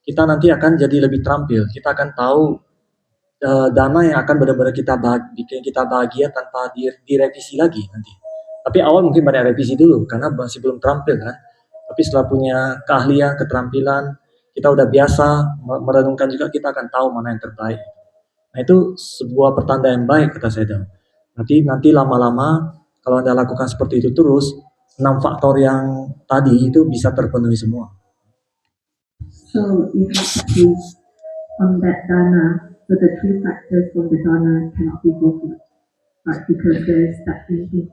kita nanti akan jadi lebih terampil. Kita akan tahu dana yang akan benar-benar bikin kita bahagia tanpa direvisi lagi nanti. Tapi awal mungkin banyak revisi dulu karena masih belum terampil kan. Tapi setelah punya keahlian, keterampilan, kita udah biasa merenungkan juga, kita akan tahu mana yang terbaik. Nah itu sebuah pertanda yang baik kata saya. Nanti lama-lama kalau Anda lakukan seperti itu terus, 6 faktor yang tadi itu bisa terpenuhi semua. So if you achieve on that dana, so the 3 factors from the dana cannot be fulfilled, right? Because there is that thinking.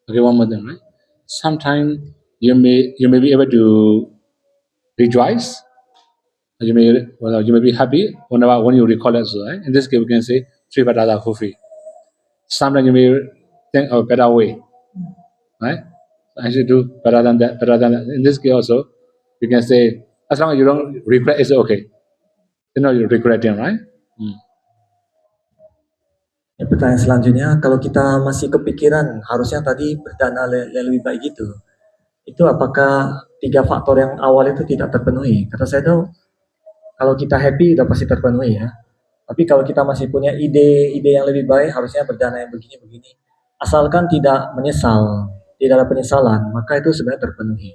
Okay, one more thing, right? Sometimes you may be able to rejoice. You may be happy when you recall it. Right? In this case, we can say 3 Padada Hufi. Sometimes you may think of a better way, right? I should do better than that. In this case also, you can say, as long as you don't regret, it's okay. You're regretting, right? Pertanyaan selanjutnya, kalau kita masih kepikiran harusnya tadi berdana lebih baik gitu, itu apakah 3 faktor yang awal itu tidak terpenuhi? Kata saya tuh, kalau kita happy udah pasti terpenuhi ya. Tapi kalau kita masih punya ide-ide yang lebih baik, harusnya berdana yang begini-begini. Asalkan tidak menyesal, tidak ada penyesalan, maka itu sebenarnya terpenuhi.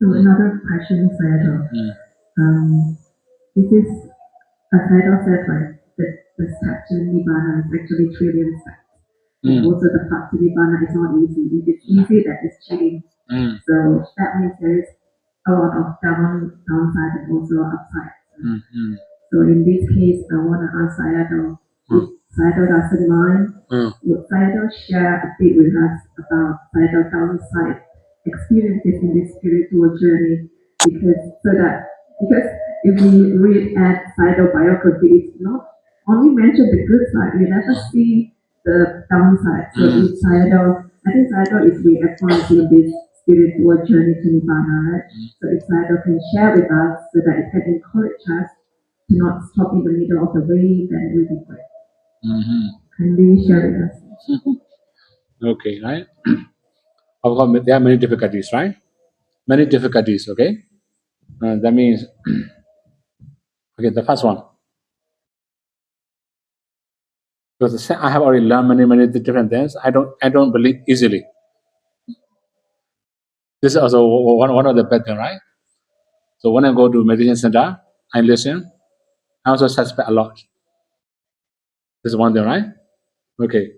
So another question, Sayadaw. This is, as Sayadaw said, right, that the structure Nibbana is actually trillion steps. Also the path to Nibbana is not easy. If it's easy, that is cheating. So that means there is a lot of downside and also upside. So in this case, I want to ask Sayadaw, if Sayadaw doesn't mind, would Sayadaw share a bit with us about Sayadaw downside experiences in this spiritual journey? Because if we read at Sayadaw biography, it's not only mention the good side, we never see the downside. So if I think Sayadaw is really advanced in this spiritual journey to Nibbana, right? So if Sayadaw can share with us so that it can encourage us to not stop in the middle of the way, then it will be great. Can we share with us? Okay, right? Of course, there are many difficulties, right? Many difficulties, okay? That means, okay, the first one. Because I have already learned many different things. I don't believe easily. This is also one of the bad things, right? So when I go to meditation center, I listen. I also suspect a lot. This is one thing, right? Okay.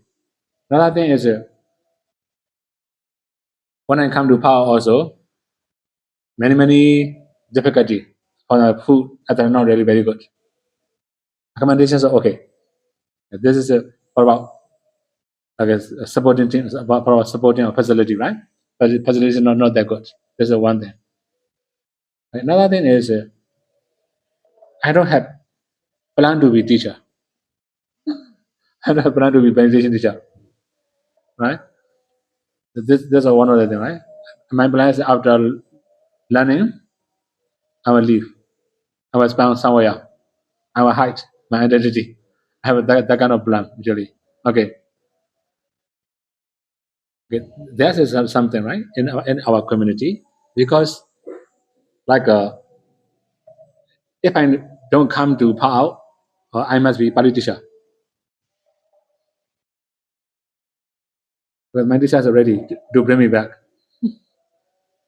Another thing is when I come to power also, many difficulty for the food that are not really very good. Accommodations are okay. This is about supporting things, about supporting a facility, right? But the facility is not that good. This is one thing. Another thing is I don't have plan to be teacher. I don't have plan to be meditation teacher, right? This is one of the things, right? My plan is after learning, I will leave. I will spend somewhere else. I will hide my identity. I have that kind of plan usually. Okay. That is something, right? In our community, because like if I don't come to Pao, I must be Pali teacher. But my teacher is ready to bring me back.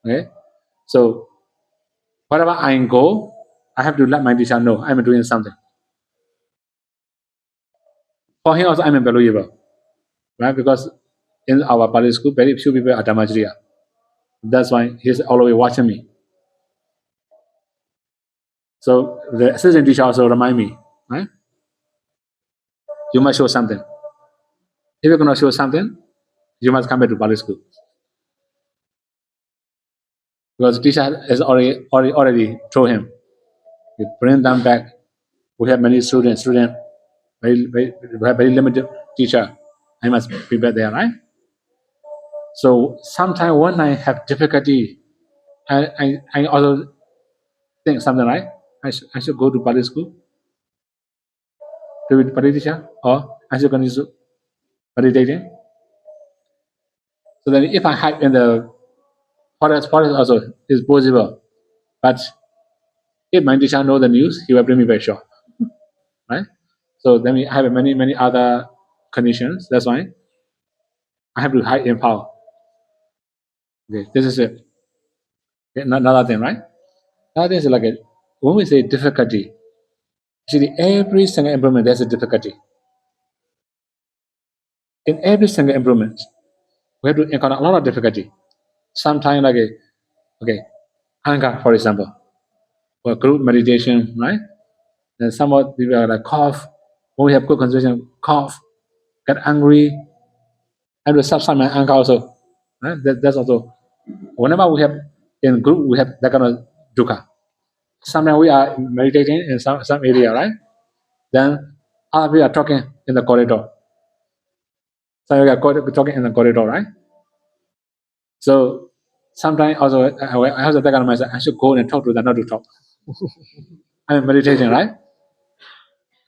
Okay, so wherever I go, I have to let my teacher know I'm doing something. For him also, I'm invaluable, right? Because in our Pali school, very few people are Dhammaciya. That's why he's always watching me. So the assistant teacher also remind me, right? You must show something. If you're going to show something, you must come back to Pali school. Because teacher has already told him, you bring them back. We have many students, very limited teacher. I must be back there, right? So sometimes when I have difficulty, I also think something, right? I should go to Pali school to be Pali teacher, or I should continue meditating. So then if I hide in the Forest also is possible. But if my teacher know the news, he will bring me back sure. Right? So then we have many other conditions. That's why I have to hide in power. Okay, this is it. Okay, another thing, right? Another thing is like when we say difficulty, actually every single improvement there's a difficulty. In every single improvement, we have to encounter a lot of difficulty. Sometimes like anger, for example, or group meditation, right? And some of people are like cough. When we have good concentration, cough, get angry, and to subside my anger also. Right? That's also whenever we have in group we have that kind of dukkha. Sometimes we are meditating in some area, right? Then other people are talking in the corridor. So we are talking in the corridor, right? So sometimes also I also think of myself, I should go and talk to them, not to talk. I'm meditating, right?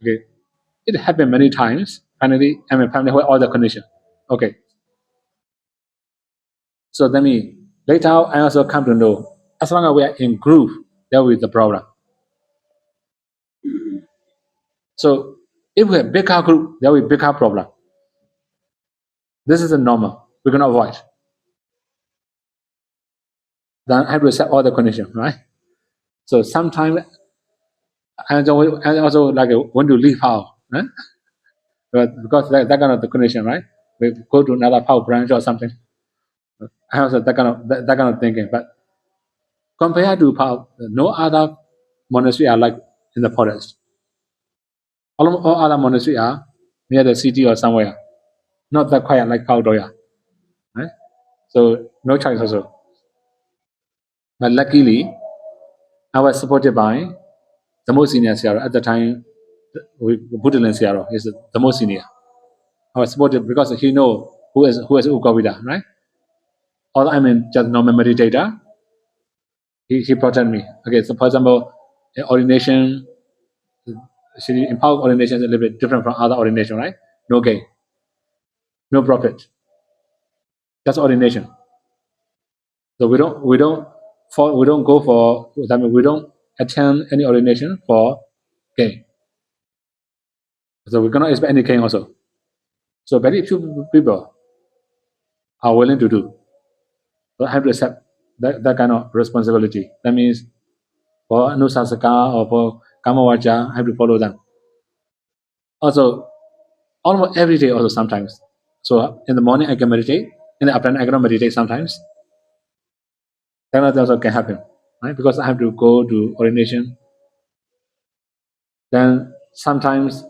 Okay. It happened many times. Finally, I'm a family where all the condition. Okay. So that means later I also come to know, as long as we are in group, there will be the problem. So if we have bigger group, there will be bigger problem. This is the normal. We cannot avoid. Then I have to accept all the conditions, right? So sometimes I also like want to leave house, right? But because that kind of the condition, right? We go to another power branch or something. I also that kind of thinking. But compared to power, no other monastery are like in the forest. All other monasteries are near the city or somewhere, not that quiet like Pao Doya, right? So no choice also. But luckily, I was supported by the most senior Sierra at the time. Buddha Sierra is the most senior. I was supported because he know who is Ukavida, right? Although I'm just normal meditator, he protected me. Okay, so for example, ordination, in power ordination is a little bit different from other ordination, right? No gain, no profit, just ordination. So we don't go for, I mean, we don't attend any ordination for gain. So we cannot expect any gain also. So very few people are willing to do. So I have to accept that kind of responsibility. That means for Anusasaka or for Kamavaja, I have to follow them. Also, almost every day also sometimes. So in the morning I can meditate, in the afternoon I cannot meditate sometimes. That also can happen, right? Because I have to go to ordination. Then sometimes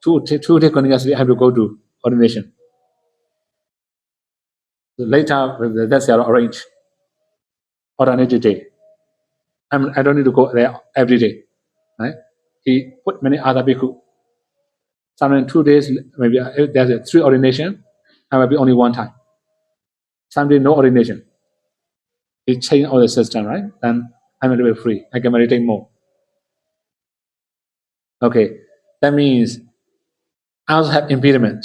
2 days continuously I have to go to ordination. So later that's arranged alternative day. I don't need to go there every day, right? He put many other bhikkhu. Sometimes 2 days, maybe if there's 3 ordination, I will be only 1 time. Someday no ordination. He changed all the system, right? Then I'm a little bit free. I can meditate more. Okay, that means I also have impediment.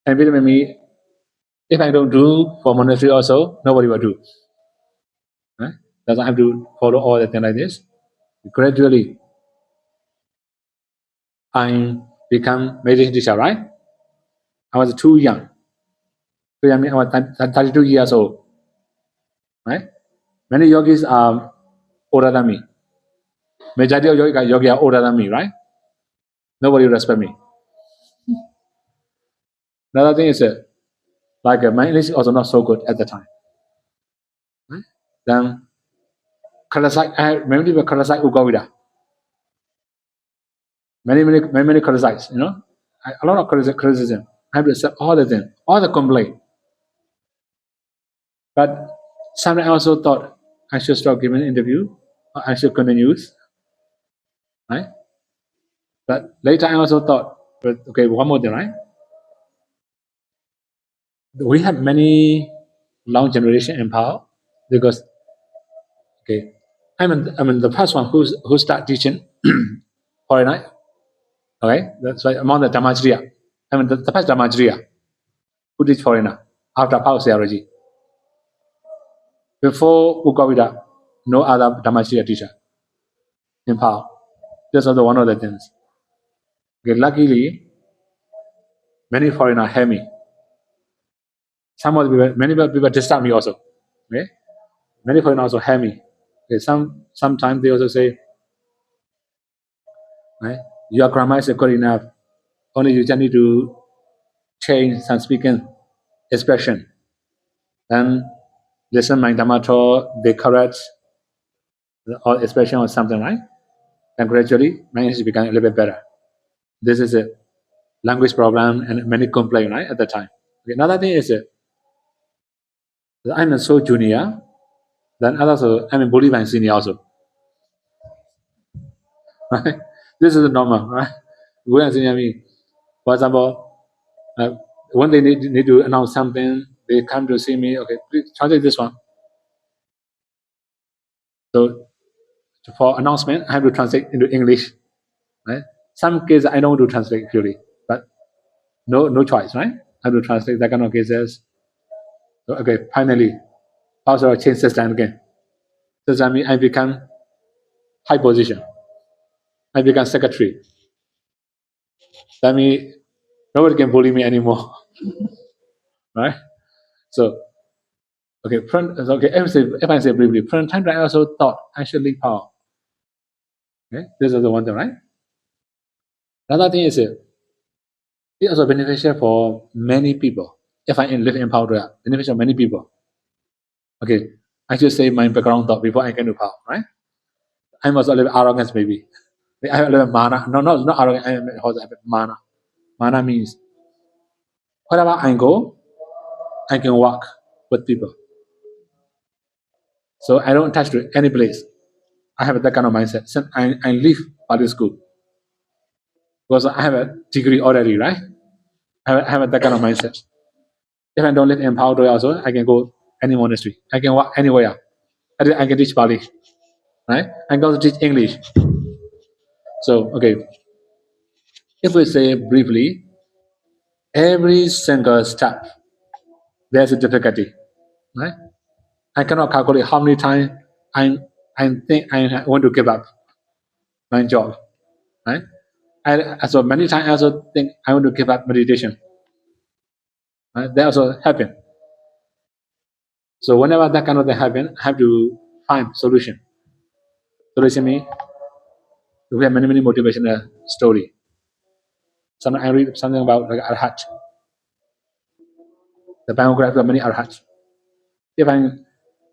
Impediment means if I don't do for monastery also, nobody will do. Right? That's why I have to follow all the things like this. Gradually, I become meditation teacher, right? I was too young. I was 32 years old. Right? Many yogis are older than me. Majority of yogis are older than me, right? Nobody respect me. Another thing is like my English is also not so good at the time. Right? Then many people criticize Ugavida. Many criticize, you know. A lot of criticism. I have to accept all the things, all the complaint. But sometimes I also thought I should stop giving an interview, or I should continue, right? But later I also thought, okay, one more thing, right? We have many long generation in power because, okay, I mean the first one who start teaching foreigner, okay, that's why among the Dhammacriya. I mean the first Dhammacriya who teach foreigner after power theology. Before Ukavida, no other Dhammachiya teacher in Pao. This was one of the things. Okay, luckily, many foreigners help me. Many people disturb me also. Okay? Many foreigners also help me. Okay, sometimes they also say, right, your grammar is good enough. Only you just need to change some speaking expression. Then listen my Dhamma, they correct or expression or something, right? And gradually, my English became a little bit better. This is a language problem and many complain, right, at the time. Okay, another thing is I'm so junior, then others I'm a bully by senior also. Right? This is normal, right? Bully and senior mean, for example, when they need to announce something, they come to see me, okay, please translate this one. So for announcement, I have to translate into English. Right? Some cases I don't want to translate purely, but no choice, right? I have to translate that kind of cases. So, okay, finally, also I change system again. So I mean I become high position. I become secretary. That means nobody can bully me anymore. Right? So okay, if I say briefly, from time to time I also thought I should leave power. Okay, this is the one thing, right? Another thing is it's also beneficial for many people. If I live in power, beneficial for many people. Okay, I should say my background thought before I get to power, right? I'm also a little arrogant, maybe. I have a little mana. No, not arrogant. I have mana. Mana means wherever I go, I can walk with people. So I don't touch to any place. I have that kind of mindset. Since I leave public school because I have a degree already, right? I have that kind of mindset. If I don't live in Pao also, I can go any monastery. I can walk anywhere. I can teach Pali, right? I can also teach English. So okay, if we say briefly, every single step there's a difficulty, right? I cannot calculate how many times I think I want to give up my job, right? So many times I also think I want to give up meditation. Right? That also happen. So whenever that kind of thing happen, I have to find solution. Solution means we have many motivational story. Sometimes I read something about like Arhat, the biography of many Arhats. If I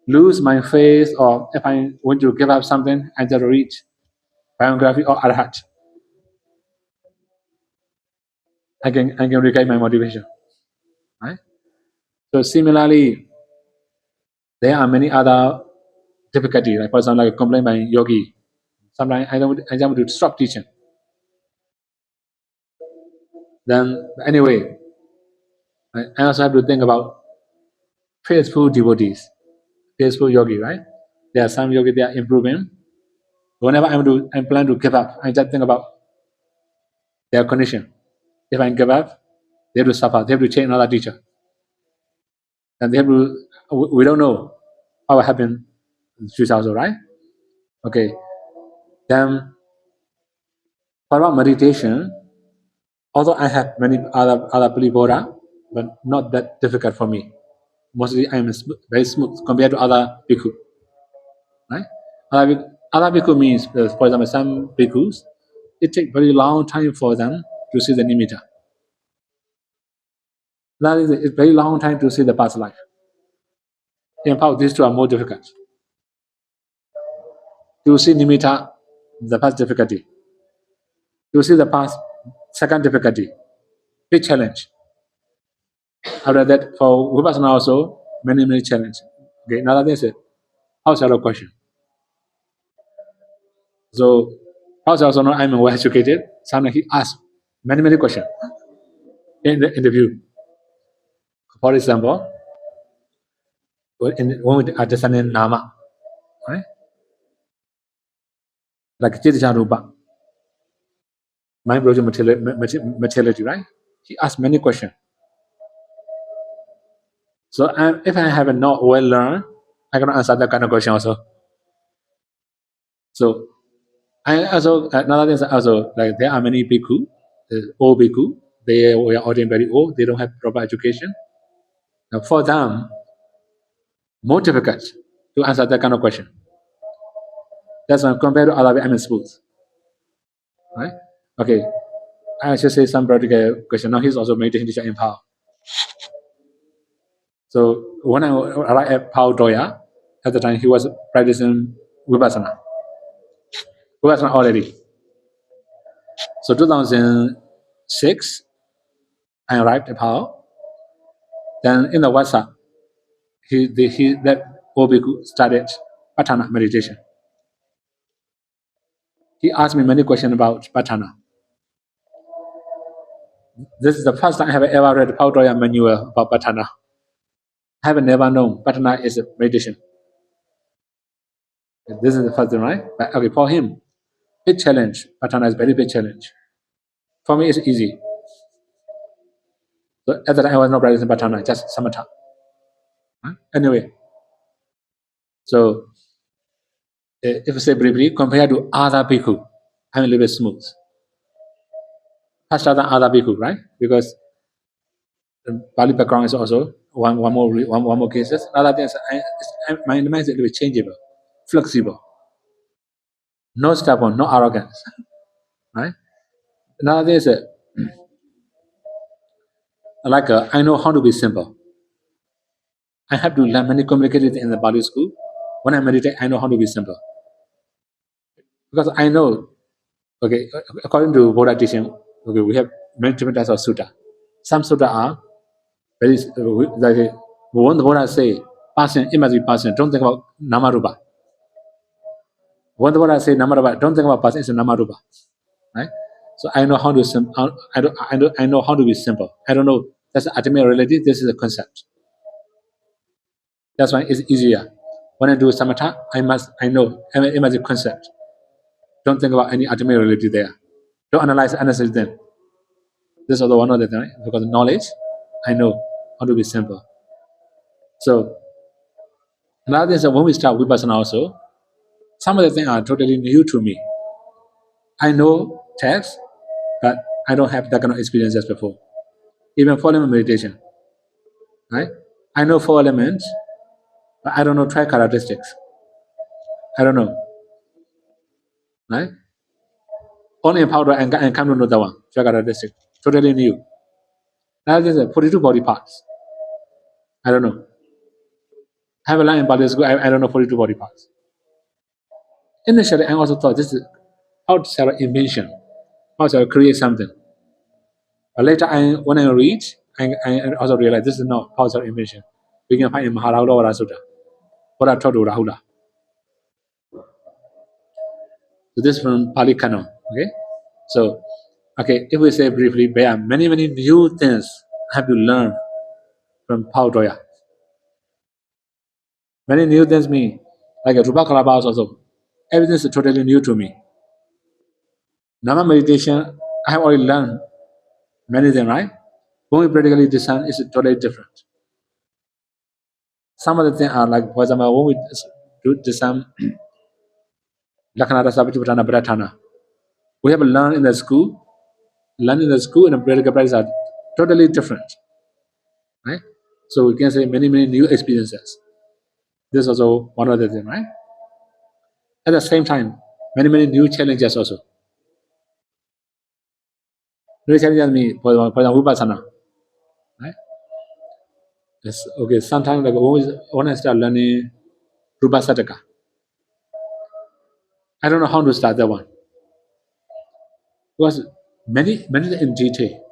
lose my faith or if I want to give up something, I just read biography of Arhat. I can regain my motivation. Right? So similarly, there are many other difficulties. Like for example, like complaint by yogi. Sometimes I just want to stop teaching. Then anyway, I also have to think about faithful devotees, faithful yogi, right? There are some yogi they are improving. Whenever I plan to give up, I just think about their condition. If I give up, they have to suffer. They have to change another teacher, and they have to. We don't know how it happened in the future also, right? Okay. Then for about meditation, although I have many other Pali-Bodha, but not that difficult for me. Mostly I am very smooth compared to other bhikkhu. Right? Other bhikkhu means, for example, some bhikkhus, it takes very long time for them to see the nimitta. That is, it's very long time to see the past life. In fact, these two are more difficult. To see nimitta, the first difficulty. To see the past, second difficulty. Big challenge. After that, for Vipassana also, many challenges. Okay, another thing is, house hello question. So, house also know I'm well educated. Sometimes he asks many questions in the interview. For example, when we understand nama, right? Like Chitija Rupa, mind project materiality, right? He asks many questions. So if I have not well learned, I cannot answer that kind of question also. So I also another thing is also like there are many bhikkhu, old bhikkhu, they were already very old, they don't have proper education. Now for them, more difficult to answer that kind of question. That's why compared to other, I mean smooth. Right? Okay. I should say some practical question. Now he's also meditation teacher in Pao. So when I arrived at Pao Doya, at the time he was practicing Vipassana. Vipassana already. So 2006, I arrived at Pao. Then in the WhatsApp, that Obiku started Patana meditation. He asked me many questions about Patana. This is the first time I have ever read Pao Doya manual about Patana. I have never known Patana is a meditation. This is the first thing, right? But okay, for him, big challenge. Patana is very big challenge. For me, it's easy. So at the time, I was not practicing Patana, just Samatha. Anyway, so if we say briefly, compared to other bhikkhu, I'm a little bit smooth. Faster than other bhikkhu, right? Because the Pali background is also one more cases. Another thing is my mind is a little bit changeable, flexible. No stubborn, no arrogance. Right? Another thing is I know how to be simple. I have to learn many complicated in the Pali school. When I meditate, I know how to be simple. Because I know, okay, according to Buddha teaching, okay, we have many different types of sutta. Some sutta are very, like, when the Buddha say, person, it must be person, don't think about namarupa. When the Buddha say namarupa, don't think about person, it's a namarupa. Right? So I know how to I know how to be simple. I don't know that's the ultimate reality, this is a concept. That's why it's easier. When I do samatha, I know it must be concept. Don't think about any ultimate reality there. Don't analyze them. This is also one of the things, right? Because knowledge, I know how to be simple. So another thing is that when we start vipassana also, some of the things are totally new to me. I know text, but I don't have that kind of experience as before. Even for meditation, right? I know 4 elements, but I don't know 12 characteristics. I don't know, right? Only in powder and come to know that one, 12 characteristics. Totally new. That is 42 body parts. I don't know. I have a line in Pali school, I don't know 42 body parts. Initially, I also thought this is how shall I invention, how shall I create something. But later, when I read, I also realize this is not how shall invention. We can find in Maharahula Sutta. What I taught to Rahula. So this is from Pali Canon. Okay, so okay, if we say briefly, there are many new things I have to learn from Pao Doya. Many new things mean like a Rupa Kalabas also. Everything is totally new to me. Nama meditation, I have already learned many things, right? When we practically discern, it's totally different. Some of the things are like, for example, when we do discern Lakhanata Sabhajipatana Pratana, we have learned in the school. Learning in the school and practical practice are totally different, right? So we can say many new experiences. This is also one of the things, right? At the same time, many new challenges also. New challenges mean, for example, Vipassana, right? Yes, okay, sometimes like when I start learning Rupa Sataka, I don't know how to start that one. Because many in detail.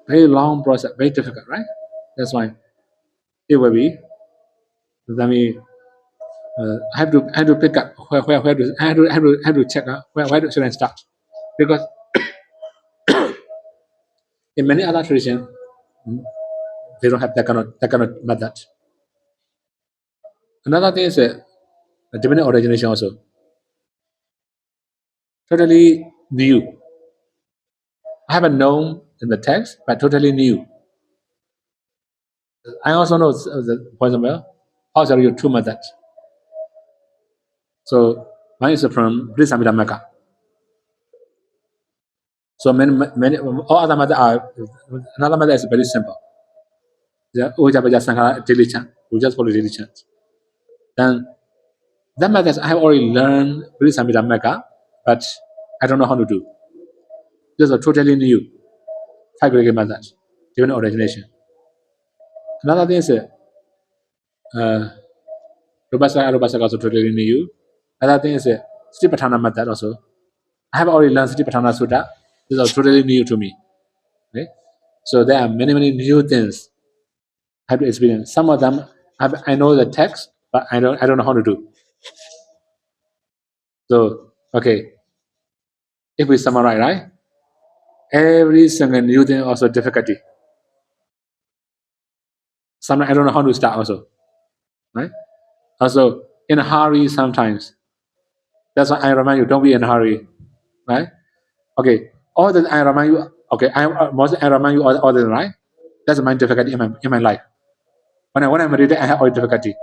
Very long process, very difficult, right? That's why it will be. Then I have to pick up where to I have to check out where should I start, because in many other traditions they don't have that kind of method. Another thing is a different origination also, totally new. I haven't known in the text, but totally new. I also know, for example, how shall you two methods. So one is from Brisamida Mecca. So many all other methods are, another method is very simple. The Ujabaja Sankara daily chant. We just follow daily chant. Then that method I have already learned Brisamida Mecca, but I don't know how to do. This is a totally new 5 Greek methods, different origination. Another thing is Rupasaka also totally new. Another thing is Satipatthana method also. I have already learned Satipatthana Sutta. This is totally new to me. Okay? So there are many new things I have to experience. Some of them I know the text, but I don't know how to do. So okay, if we summarize, right? Every single new thing also difficulty. Sometimes I don't know how to start also. Right? Also in a hurry sometimes. That's why I remind you, don't be in a hurry. Right? Okay. All that I remind you, okay, I remind you all that, right? That's my difficulty in my life. When I meditate, I have all difficulty.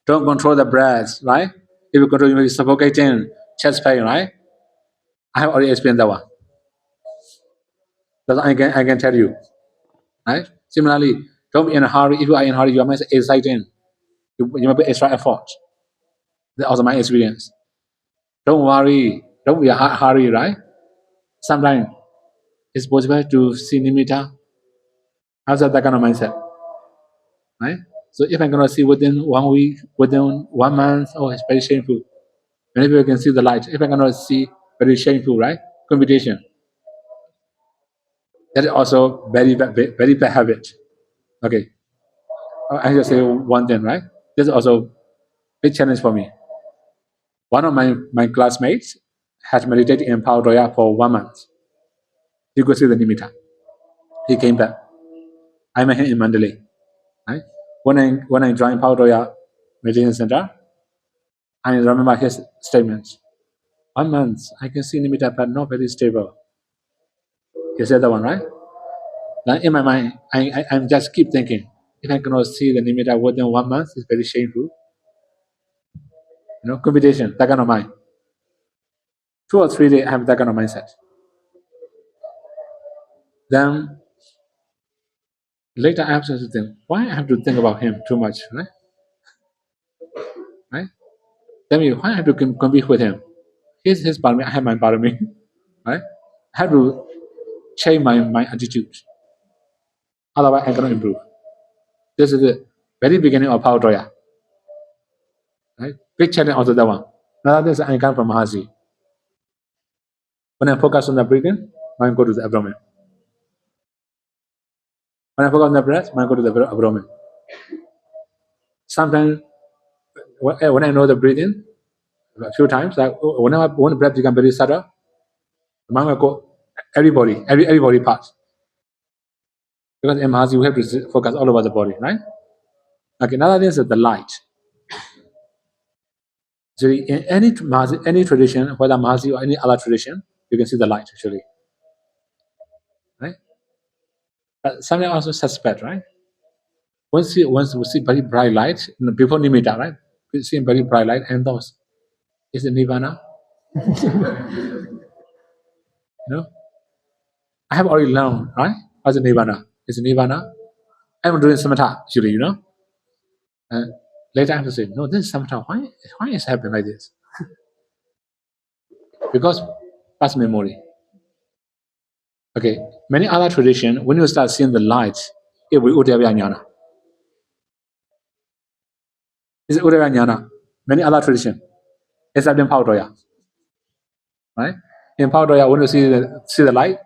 Don't control the breath, right? If you control, you may be suffocating, chest pain, right? I have already experienced that one. That's I can tell you, right? Similarly, don't be in a hurry. If you are in a hurry, you are exciting. You may be extra effort. That's also my experience. Don't worry. Don't be in a hurry, right? Sometimes it's possible to see nimitta. Also that kind of mindset, right? So if I'm gonna see within 1 week, within 1 month, oh, it's very shameful. Many people can see the light. If I'm gonna see, very shameful, right? Competition. That is also very bad habit. Okay, I just say one thing, right? This is also big challenge for me. One of my classmates has meditated in Paodoya for 1 month. He could see the nimitta. He came back. I met him in Mandalay. Right? When I joined Paodoya meditation center, I remember his statements. 1 month, I can see nimitta, but not very stable. He said that one, right? Now in my mind, I'm just keep thinking, if I cannot see the nimitta within 1 month, it's very shameful. Competition, that kind of mind. 2 or 3 days, I have that kind of mindset. Then later I have to think, why I have to think about him too much, right? Right? Tell me, why I have to compete with him? He's his parami, I have my parami, right? I have to change my attitude. Otherwise, I cannot improve. This is the very beginning of Paodoya. Right? Big challenge also that one. Another thing is I come from Mahasi. When I focus on the breathing, mind go to the abdomen. When I focus on the breath, mind go to the abdomen. Sometimes when I know the breathing, a few times, whenever one breath becomes very subtle, mind will go every body part. Because in Mahasi, we have to focus all over the body, right? Okay, another thing is the light. So in any tradition, whether Mahasi or any other tradition, you can see the light actually. Right? But sometimes also suspect, right? Once we see very bright light, before nimitta, right? We see very bright light and those. Is it nirvana? I have already learned, right? What's the nirvana? Is it nirvana? I'm doing samatha, usually, And later I have to say, no, this is samatha. Why is it happening like this? Because past memory. Okay, many other traditions, when you start seeing the light, it will Udayava Jnana. Is it Udayava Jnana? Many other traditions, except in Paodoya. Right? In Paodoya, when you see the light,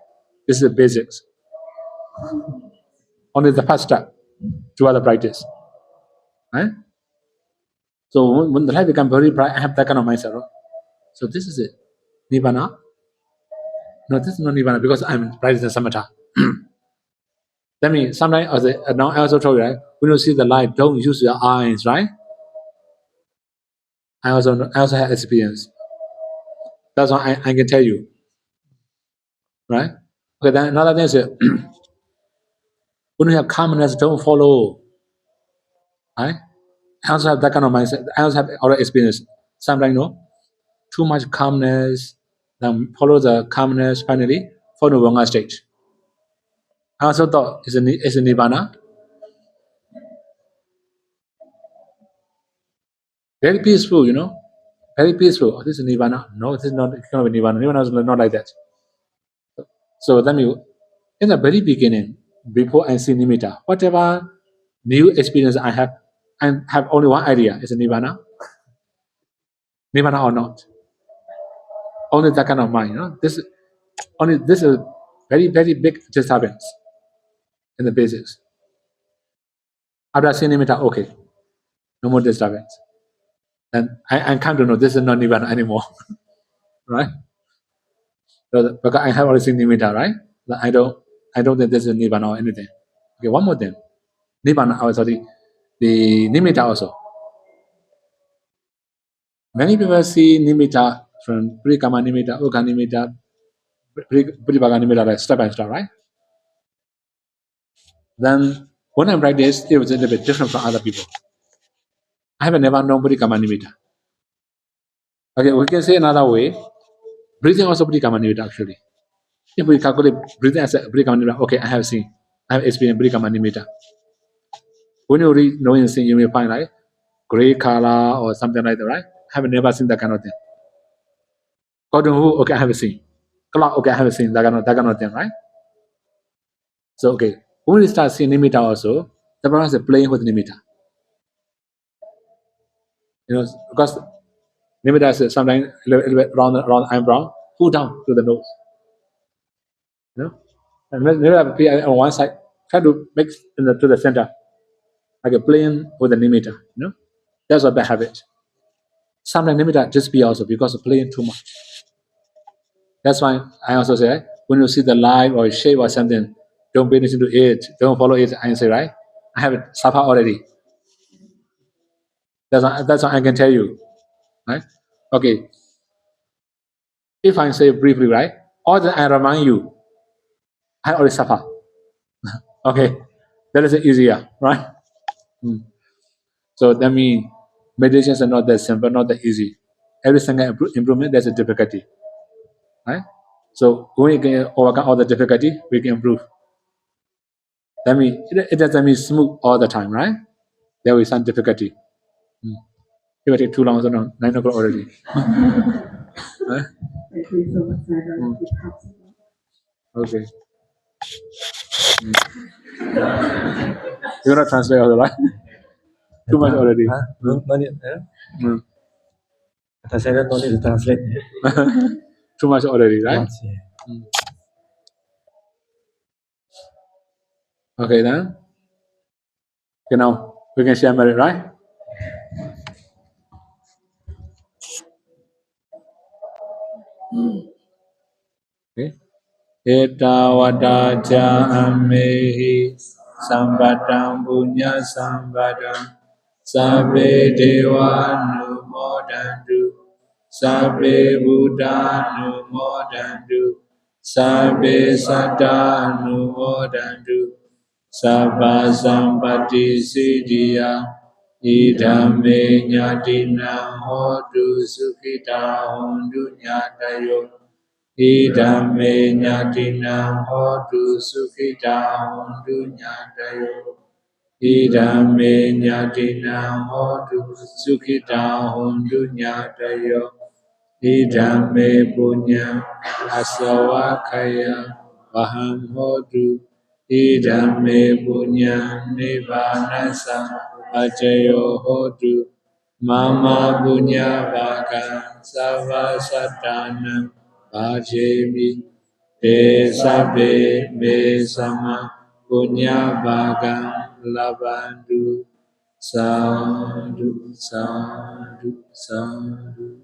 this is the basics. Only the first step to other practice. Right? So when the light becomes very bright, I have that kind of mindset. Right? So this is it. Nibbana. No, this is not Nibbana because I'm practicing samatha. That means sometimes, now I also told you, right? When you see the light, don't use your eyes, right? I also have experience. That's why I can tell you. Right? Okay, then another thing is When you have calmness, don't follow. Right? I also have that kind of mindset. I also have other experience. Sometimes, too much calmness, then follow the calmness, finally, fall to wrong stage. I also thought it's a nirvana. Very peaceful, very peaceful. This is nirvana. No, this is not. It cannot be nirvana. Nirvana is not like that. So then in the very beginning, before I see nimitta, whatever new experience I have only one idea: is it nirvana? Nirvana or not? Only that kind of mind. This is very very big disturbance in the basics. After I see nimitta, okay, no more disturbance. And I come to know this is not nirvana anymore, right? So, because I have already seen nimitta, right? I don't think this is nirvana or anything. Okay, one more thing. Nibbana, the nimitta also. Many people see nimitta from Purikama nimitta, Uga nimitta, Puribhaga nimitta, like step by step, right? Then when I practice, it was a little bit different from other people. I have never known Purikama nimitta. Okay, we can say another way. Breathing also Purikama nimitta actually. If we calculate breathing as a Purikama nimitta, okay, I have experienced Purikama nimitta. When you read knowing thing, you will find like gray color or something like that, right? I have never seen that kind of thing. Cotton wool, okay, I have seen. Clock, okay, I have seen that kind of thing, right? So okay, when we start seeing nimitta also, the problem is playing with nimitta. Because nimitta is sometimes a little bit round eyebrow, pull down to the nose. And nimitta appear on one side, try to mix to the center, like playing with the nimitta. That's a bad habit. Sometimes nimitta just be also because of playing too much. That's why I also say, when you see the light or shape or something, don't pay attention to it, don't follow it. I say, right? I have it suffer already. That's what I can tell you, right? Okay. If I say briefly, right? Or that I remind you, I already suffer. Okay, that is easier, right? So that means meditations are not that simple, not that easy. Every single improvement, there's a difficulty, right? So when we can overcome all the difficulty, we can improve. That means it doesn't mean smooth all the time, right? There will be some difficulty. It will take too long, so no, 9 o'clock already. Right? Thank you so much, Sir. Okay. You're not translate also, right? Too much already. No need. Kata saya no need to translate. Too much already, right? Once, yeah. Okay then. Okay, now we can share merit, right? Okay. Etawada ja amehi sambatam punya sambadam sabbe dewa numodantu sabbe buddha numodantu sabbe satta numodantu sabba sampati siddhya idame nyatina hotu sukhita hondu nyatayo idame nyatina hotu sukhita hondu nyatayo idame nyatina hotu sukhita hondu nyatayo idame punya asawakaya vaham hotu idame punya nibbanasa ajayo hotu mama punya baka sava satana bhajemi te sabbe me sama punya baka labandu sadhu sadhu sadhu.